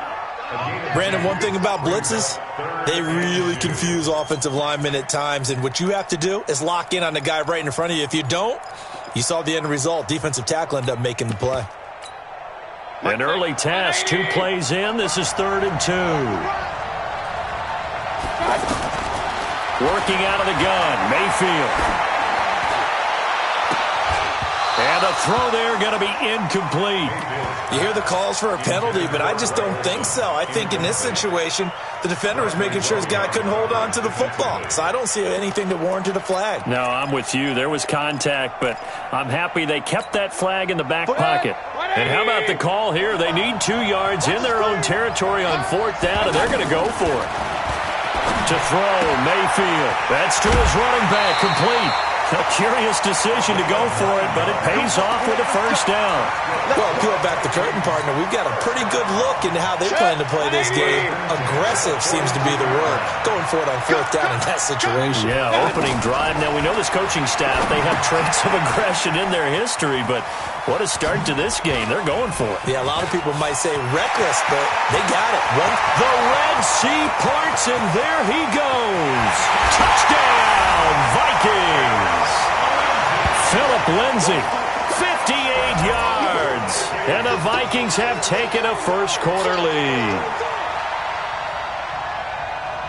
Brandon, one thing about blitzes, they really confuse offensive linemen at times, and what you have to do is lock in on the guy right in front of you. If you don't, you saw the end result. Defensive tackle ended up making the play. An early test, 2 plays in. This is 3rd and 2. Working out of the gun, Mayfield. And a throw there going to be incomplete. You hear the calls for a penalty, but I just don't think so. I think in this situation, the defender was making sure his guy couldn't hold on to the football. So I don't see anything that warranted a flag. No, I'm with you. There was contact, but I'm happy they kept that flag in the back pocket. And how about the call here? They need 2 yards in their own territory on 4th down, and they're going to go for it. To throw, Mayfield. That's to his running back, complete. A curious decision to go for it, but it pays off with a first down. Well, peel back the curtain, partner. We've got a pretty good look into how they plan to play this game. Aggressive seems to be the word. Going for it on 4th down in that situation. Yeah, opening drive. Now, we know this coaching staff, they have traits of aggression in their history, but what a start to this game. They're going for it. Yeah, a lot of people might say reckless, but they got it. The Red Sea parts, and there he goes. Touchdown, Vikings. Philip Lindsay, 58 yards. And the Vikings have taken a first-quarter lead.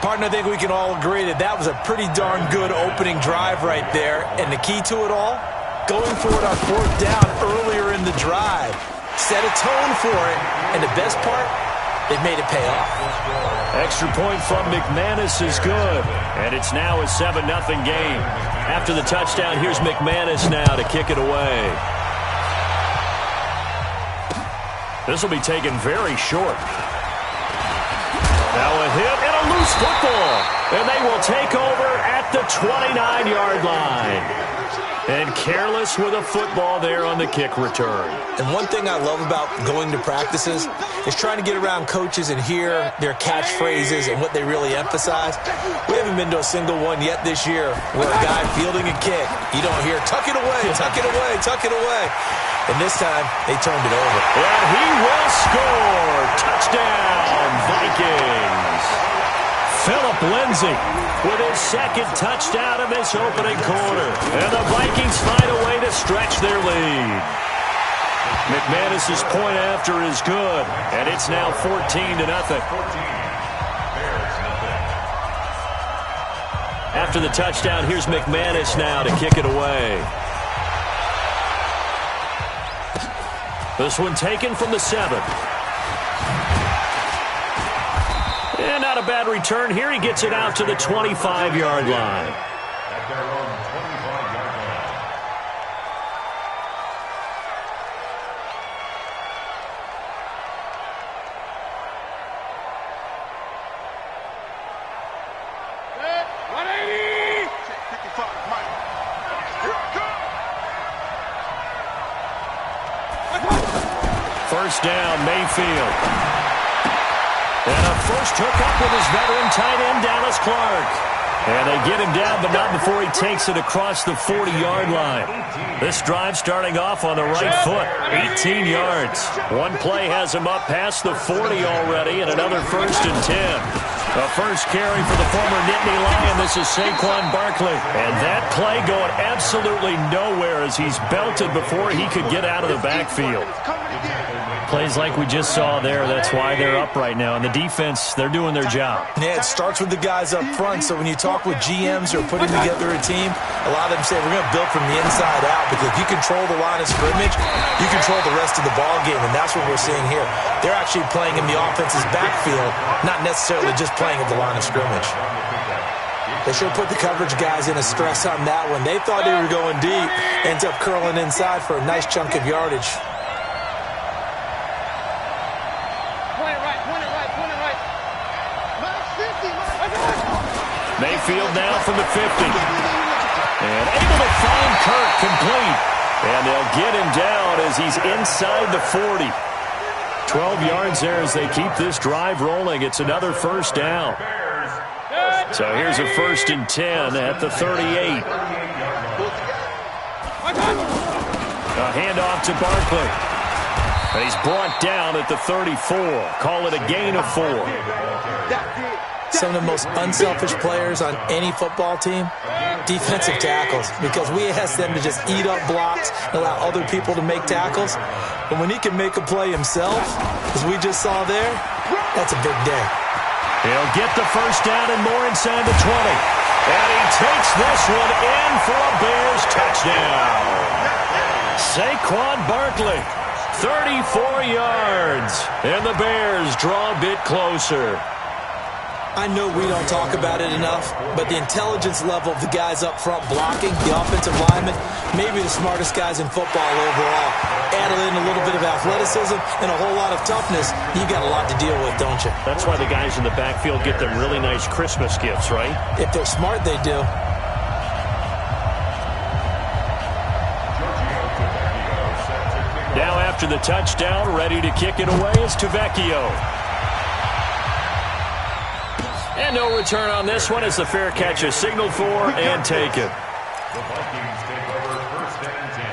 Partner, I think we can all agree that that was a pretty darn good opening drive right there. And the key to it all, going for it on 4th down earlier in the drive. Set a tone for it. And the best part, they've made it pay off. Extra point from McManus is good. And it's now a 7-0 game. After the touchdown, here's McManus now to kick it away. This will be taken very short. Now a hit and a loose football. And they will take over at the 29-yard line. And careless with a football there on the kick return. And one thing I love about going to practices is trying to get around coaches and hear their catchphrases and what they really emphasize. We haven't been to a single one yet this year where a guy fielding a kick, you don't hear, tuck it away, tuck it away, tuck it away. And this time, they turned it over. And he will score. Touchdown, Vikings. Philip Lindsay with his 2nd touchdown of this opening quarter. And the Vikings find a way to stretch their lead. McManus's point after is good, and it's now 14-0. After the touchdown, here's McManus now to kick it away. This one taken from the 7. And not a bad return here. He gets it out to the 25-yard line. At their own 25-yard line. Set, 180! 55, Mike. Here I come! first down, Mayfield. And a first hookup with his veteran tight end, Dallas Clark. And they get him down, but not before he takes it across the 40-yard line. This drive starting off on the right foot, 18 yards. One play has him up past the 40 already, and another first and 10. A first carry for the former Nittany Lion. This is Saquon Barkley. And that play going absolutely nowhere as he's belted before he could get out of the backfield. Plays like we just saw there, that's why they're up right now. And the defense, they're doing their job. Yeah, it starts with the guys up front. So when you talk with GMs who are putting together a team, a lot of them say we're going to build from the inside out, because if you control the line of scrimmage, you control the rest of the ball game, and that's what we're seeing here. They're actually playing in the offense's backfield, not necessarily just playing at the line of scrimmage. They should have put the coverage guys in a stress on that one. They thought they were going deep, ends up curling inside for a nice chunk of yardage. Mayfield now from the 50. And able to find Kirk complete. And they'll get him down as he's inside the 40. 12 yards there as they keep this drive rolling. It's another first down. So here's a first and 10 at the 38. A handoff to Barkley. And he's brought down at the 34. Call it a gain of 4. Some of the most unselfish players on any football team, defensive tackles, because we ask them to just eat up blocks and allow other people to make tackles. But when he can make a play himself, as we just saw there, that's a big day. He'll get the first down and more inside the 20. And he takes this one in for a Bears touchdown. Saquon Barkley, 34 yards. And the Bears draw a bit closer. I know we don't talk about it enough, but the intelligence level of the guys up front blocking, the offensive linemen, maybe the smartest guys in football overall. Add in a little bit of athleticism and a whole lot of toughness, you got a lot to deal with, don't you? That's why the guys in the backfield get them really nice Christmas gifts, right? If they're smart, they do. Now after the touchdown, ready to kick it away is Tavecchio. And no return on this one as the fair catch is signaled for and taken. The Vikings take over first and 10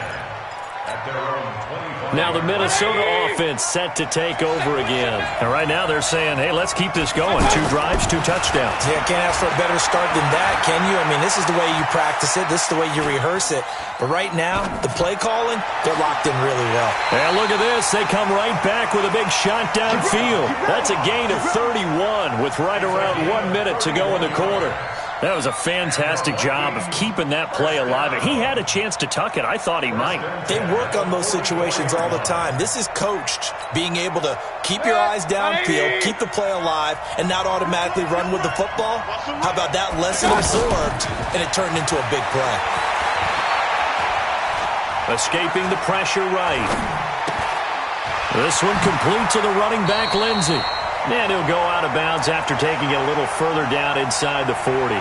at their own 25. Now the Minnesota offense set to take over again. And right now they're saying, hey, let's keep this going. 2 drives, 2 touchdowns. Yeah, can't ask for a better start than that, can you? I mean, this is the way you practice it. This is the way you rehearse it. But right now, the play calling, they're locked in really well. And look at this. They come right back with a big shot downfield. That's a gain of 31 with right around 1 minute to go in the quarter. That was a fantastic job of keeping that play alive. He had a chance to tuck it. I thought he might. They work on those situations all the time. This is coached, being able to keep your eyes downfield, keep the play alive, and not automatically run with the football. How about that lesson absorbed, and it turned into a big play. Escaping the pressure right. This one complete to the running back, Lindsey. And he'll go out of bounds after taking it a little further down inside the 40.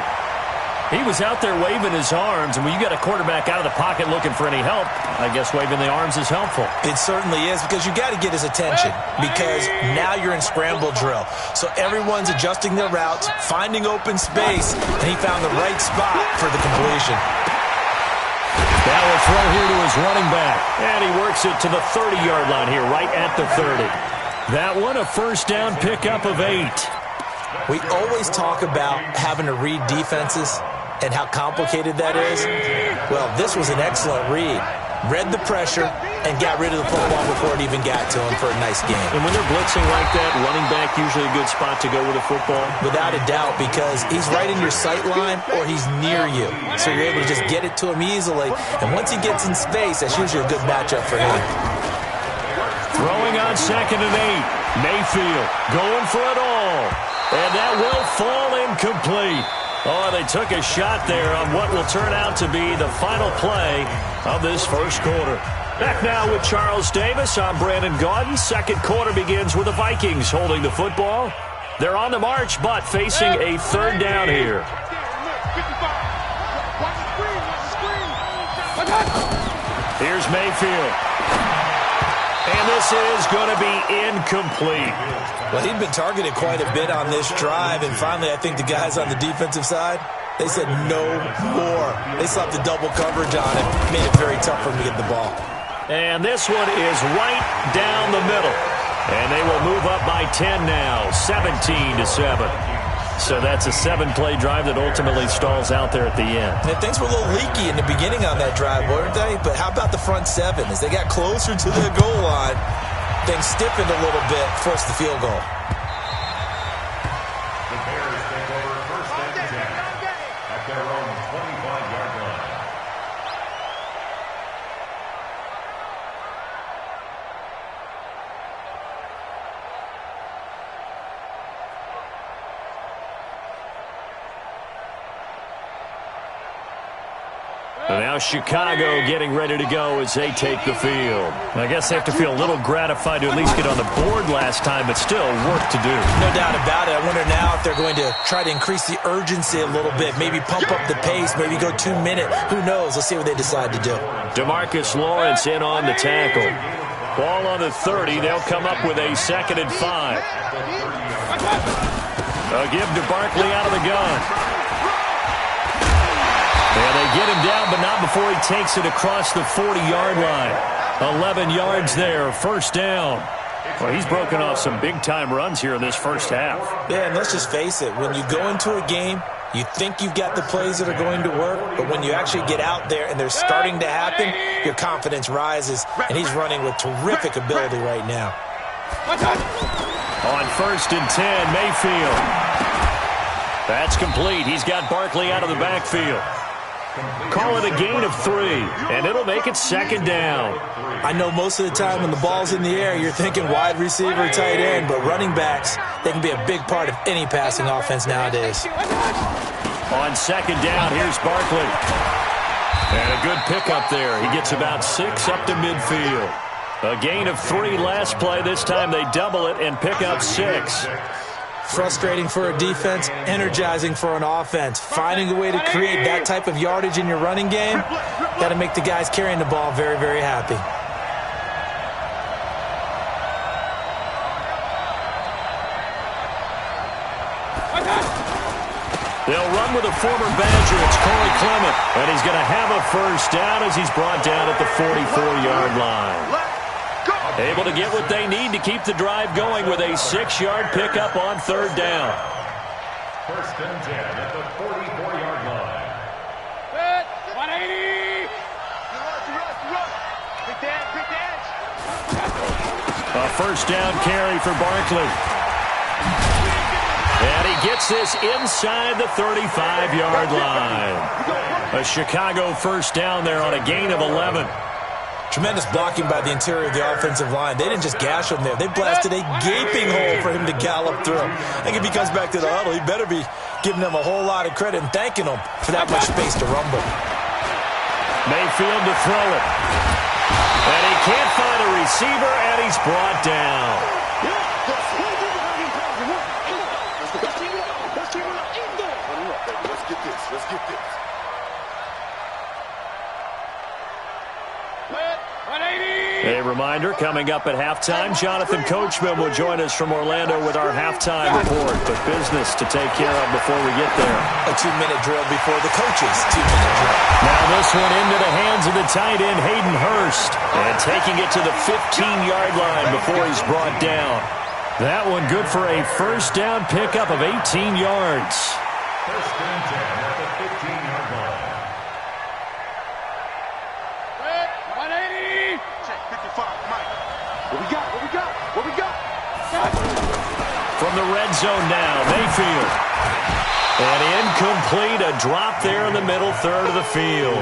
He was out there waving his arms, and when you got a quarterback out of the pocket looking for any help, I guess waving the arms is helpful. It certainly is, because you got to get his attention, because now you're in scramble drill. So everyone's adjusting their routes, finding open space, and he found the right spot for the completion. Now a throw here to his running back, and he works it to the 30-yard line here, right at the 30. That one, a first down pickup of 8. We always talk about having to read defenses and how complicated that is. Well, this was an excellent read. Read the pressure and got rid of the football before it even got to him for a nice game. And when they're blitzing like that, running back usually a good spot to go with the football? Without a doubt, because he's right in your sight line or he's near you. So you're able to just get it to him easily. And once he gets in space, that's usually a good matchup for him. Throwing on 2nd and 8. Mayfield going for it all. And that will fall incomplete. Oh, they took a shot there on what will turn out to be the final play of this first quarter. Back now with Charles Davis. I'm Brandon Gaudin. Second quarter begins with the Vikings holding the football. They're on the march, but facing a third down here. Here's Mayfield. And this is going to be incomplete. Well, he'd been targeted quite a bit on this drive, and finally I think the guys on the defensive side, they said no more. They slapped the double coverage on him, made it very tough for him to get the ball. And this one is right down the middle. And they will move up by 10 now, 17-7. So that's a 7-play drive that ultimately stalls out there at the end. And things were a little leaky in the beginning on that drive, weren't they? But how about the front seven? As they got closer to the goal line, things stiffened a little bit, forced the field goal. The Bears take over first and 10 at their own 25-yard line. And now Chicago getting ready to go as they take the field. I guess they have to feel a little gratified to at least get on the board last time, but still work to do. No doubt about it. I wonder now if they're going to try to increase the urgency a little bit, maybe pump up the pace, maybe go 2-minute. Who knows? Let's see what they decide to do. DeMarcus Lawrence in on the tackle. Ball on the 30. They'll come up with a 2nd and 5. A give to Barkley out of the gun. And they get him down, but not before he takes it across the 40-yard line. 11 yards there, first down. Well, he's broken off some big-time runs here in this first half. Yeah, and let's just face it. When you go into a game, you think you've got the plays that are going to work, but when you actually get out there and they're starting to happen, your confidence rises, and he's running with terrific ability right now. On 1st and 10, Mayfield. That's complete. He's got Barkley out of the backfield. Call it a gain of 3, and it'll make it 2nd down. I know most of the time when the ball's in the air, you're thinking wide receiver, tight end, but running backs, they can be a big part of any passing offense nowadays. On 2nd down, here's Barkley. And a good pickup there. He gets about 6 up to midfield. A gain of 3 last play. This time they double it and pick up 6. Frustrating for a defense, energizing for an offense. Finding a way to create that type of yardage in your running game, got to make the guys carrying the ball very, very happy. They'll run with a former Badger. It's Corey Clement, and he's going to have a first down as he's brought down at the 44-yard line. Able to get what they need to keep the drive going with a 6-yard pickup on 3rd down. 1st and 10 at the 44-yard line. 180! A first down carry for Barkley. And he gets this inside the 35-yard line. A Chicago first down there on a gain of 11. Tremendous blocking by the interior of the offensive line. They didn't just gash him there. They blasted a gaping hole for him to gallop through. I think if he comes back to the huddle, he better be giving them a whole lot of credit and thanking them for that much space to rumble. Mayfield to throw it. And he can't find a receiver, and he's brought down. Let's get this. A reminder, coming up at halftime, Jonathan Coachman will join us from Orlando with our halftime report. But business to take care of before we get there. A 2-minute drill before the coaches' 2-minute drill. Now this one into the hands of the tight end, Hayden Hurst. And taking it to the 15-yard line before he's brought down. That one good for a first down pickup of 18 yards. 1st and 10 at the 15-yard line. 180! Check 55, Mike. What we got? From the red zone now, Mayfield. And incomplete, a drop there in the middle third of the field.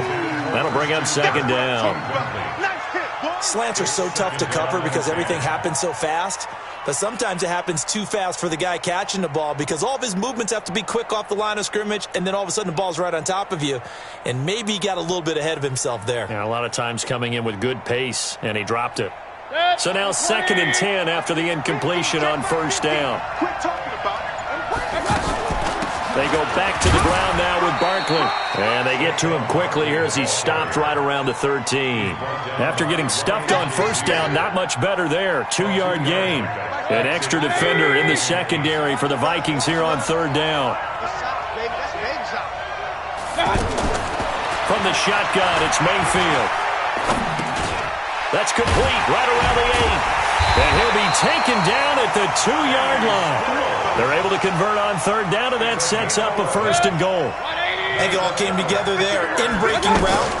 That'll bring up 2nd down. Slants are so tough to cover because everything happens so fast. But sometimes it happens too fast for the guy catching the ball because all of his movements have to be quick off the line of scrimmage, and then all of a sudden the ball's right on top of you. And maybe he got a little bit ahead of himself there. Yeah, a lot of times coming in with good pace, and he dropped it. So now 2nd and 10 after the incompletion on first down. Quit talking about it. They go back to the ground now with Barkley. And they get to him quickly here as he's stopped right around the 13. After getting stuffed on first down, not much better there. 2-yard gain. An extra defender in the secondary for the Vikings here on third down. From the shotgun, it's Mayfield. That's complete right around the 8. And he'll be taken down at the 2-yard line. They're able to convert on third down, and that sets up a 1st and goal. I think it all came together there. In-breaking route,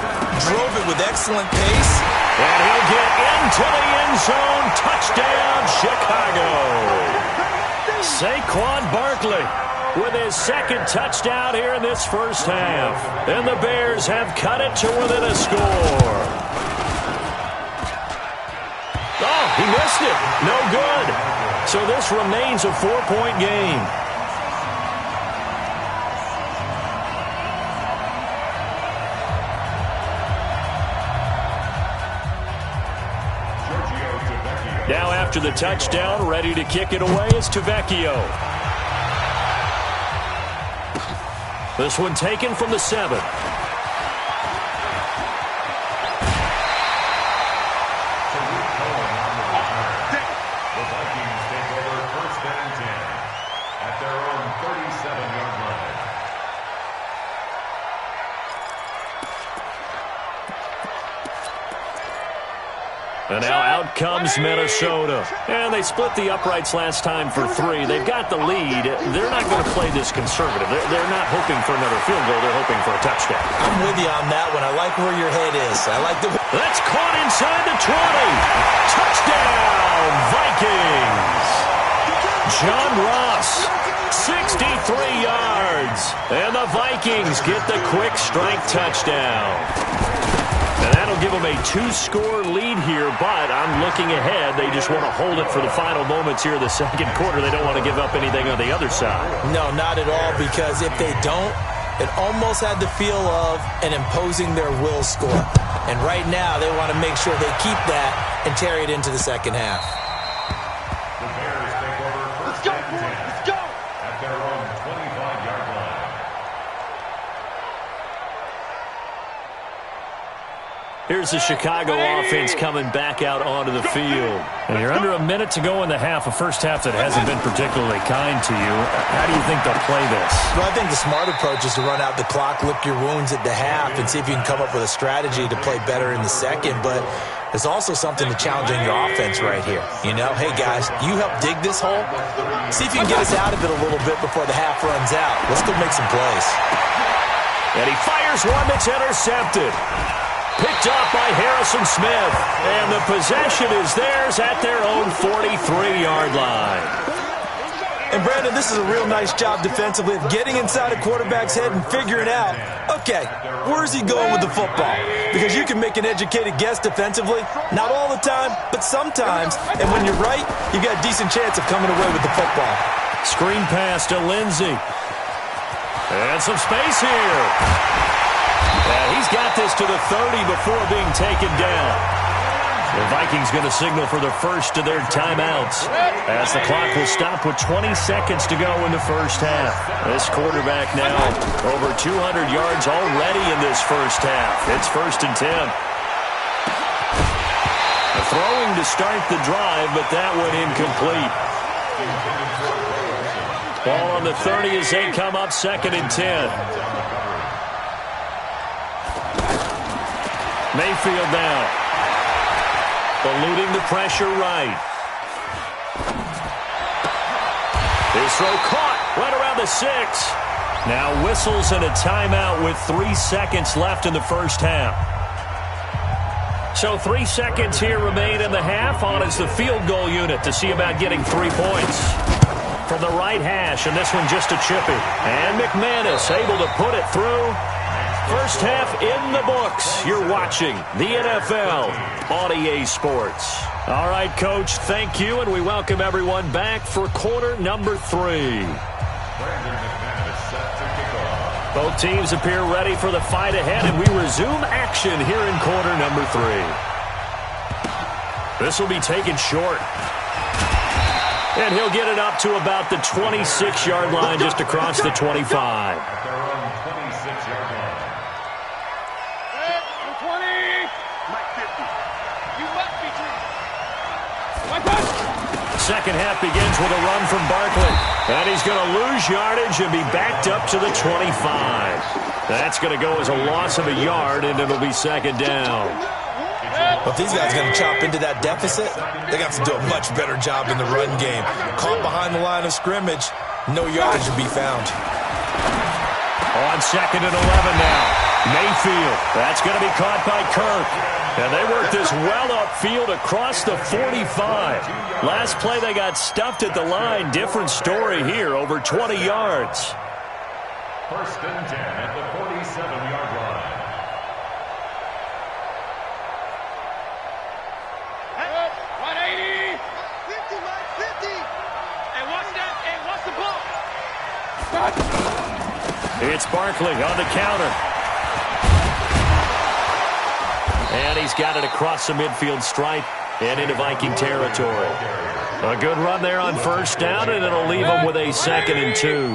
drove it with excellent pace. And he'll get into the end zone. Touchdown, Chicago. Saquon Barkley with his 2nd touchdown here in this first half. And the Bears have cut it to within a score. Oh, he missed it. No good. So this remains a 4-point game. Now after the touchdown, ready to kick it away is Tavecchio. This one taken from the 7. And now out comes Minnesota. And they split the uprights last time for 3. They've got the lead. They're not going to play this conservative. They're not hoping for another field goal. They're hoping for a touchdown. I'm with you on that one. I like where your head is. I like the... That's caught inside the 20. Touchdown, Vikings. John Ross, 63 yards. And the Vikings get the quick strike touchdown. And that'll give them a 2-score lead here, but I'm looking ahead. They just want to hold it for the final moments here in the second quarter. They don't want to give up anything on the other side. No, not at all, because if they don't, it almost had the feel of an imposing their will score. And right now, they want to make sure they keep that and carry it into the second half. The Bears take over first and 10. Let's go! At their own 25-yard line. Here's the Chicago offense coming back out onto the field. And you're under a minute to go in the half, a first half that hasn't been particularly kind to you. How do you think they'll play this? Well, I think the smart approach is to run out the clock, lick your wounds at the half, and see if you can come up with a strategy to play better in the second. But there's also something to challenge in your offense right here. You know, hey, guys, you help dig this hole. See if you can get us out of it a little bit before the half runs out. Let's go make some plays. And he fires one that's intercepted. Picked up by Harrison Smith. And the possession is theirs at their own 43-yard line. And, Brandon, this is a real nice job defensively of getting inside a quarterback's head and figuring out, okay, where's he going with the football? Because you can make an educated guess defensively, not all the time, but sometimes. And when you're right, you've got a decent chance of coming away with the football. Screen pass to Lindsey. And some space here. And he's got this to the 30 before being taken down. The Vikings going to signal for the first of their timeouts as the clock will stop with 20 seconds to go in the first half. This quarterback now over 200 yards already in this first half. It's 1st and 10. Throwing to start the drive, but that one incomplete. Ball on the 30 as they come up 2nd and 10. Mayfield now. Eluding the pressure right. His throw caught right around the 6. Now whistles and a timeout with 3 seconds left in the first half. So 3 seconds here remain in the half. On is the field goal unit to see about getting 3 points. From the right hash, and this one just a chippy. And McManus able to put it through. First half in the books. You're watching the NFL on EA Sports. All right, Coach, thank you, and we welcome everyone back for quarter number 3. Both teams appear ready for the fight ahead, and we resume action here in quarter number 3. This will be taken short. And he'll get it up to about the 26-yard line, just across the 25. At their own 26-yard line. Hey, I'm 20. Mike 50. You must be true. My touch. Second half begins with a run from Barkley. And he's going to lose yardage and be backed up to the 25. That's going to go as a loss of a yard, and it'll be second down. Well, if these guys are going to chop into that deficit, they're going to have to do a much better job in the run game. Caught behind the line of scrimmage, no yardage to be found. On second and 11 now. Mayfield. That's going to be caught by Kirk. And they worked this well upfield across the 45. Last play they got stuffed at the line. Different story here, over 20 yards. First and 10 at the 47-yard line. Hey, 180. 50, Mike 50. Hey, what's that? Hey, what's the ball? It's Barkley on the counter. And he's got it across the midfield stripe and into Viking territory. A good run there on first down, and it'll leave them with a 2nd and 2.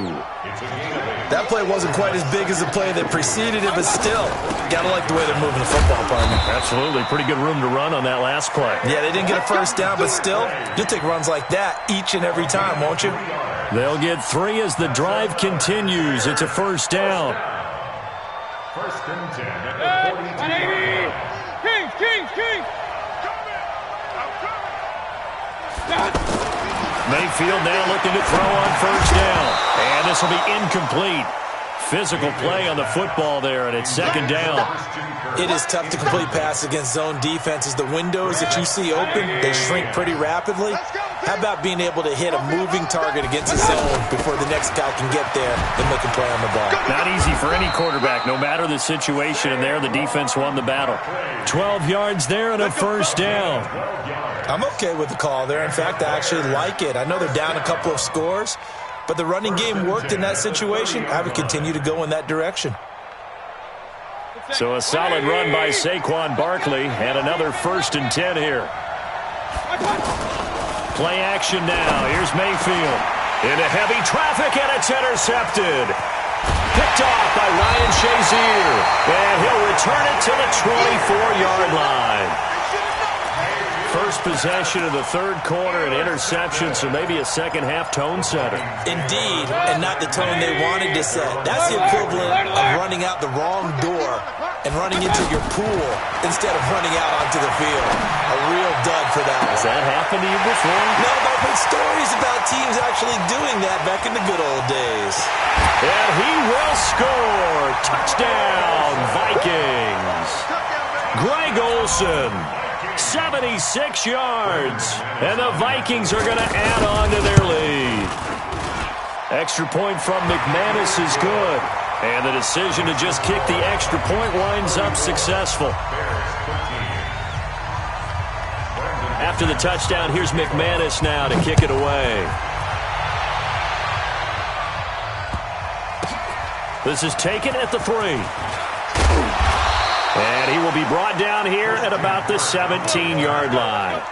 That play wasn't quite as big as the play that preceded it, but still, got to like the way they're moving the football, partner. Absolutely. Pretty good room to run on that last play. Yeah, they didn't get a first down, but still, you'll take runs like that each and every time, won't you? They'll get 3 as the drive continues. It's a first down. First and 10 at Hey, the 42-yard 180. line. Kings. Mayfield now looking to throw on first down. And this will be incomplete. Physical play on the football there, and it's second down. It is tough to complete passes against zone defenses. The windows that you see open, they shrink pretty rapidly. How about being able to hit a moving target against a zone before the next guy can get there and make a play on the ball? Not easy for any quarterback, no matter the situation. And there, the defense won the battle. 12 yards there and a first down. I'm okay with the call there. In fact, I actually like it. I know they're down a couple of scores, but the running game worked in that situation. I would continue to go in that direction. So a solid run by Saquon Barkley, and another first and 10 here. Play action now. Here's Mayfield. Into heavy traffic, and it's intercepted. Picked off by Ryan Shazier. And he'll return it to the 24-yard line. First possession of the third quarter, an interception, so maybe a second-half tone setter. Indeed, and not the tone they wanted to set. That's the equivalent of running out the wrong door and running into your pool instead of running out onto the field. A real dud for that one. Has that happened to you before? No, but I've heard stories about teams actually doing that back in the good old days. And he will score. Touchdown, Vikings. Greg Olsen. 76 yards. And the Vikings are going to add on to their lead. Extra point from McManus is good. And the decision to just kick the extra point winds up successful. After the touchdown, here's McManus now to kick it away. This is taken at the 3. And he will be brought down here at about the 17-yard line.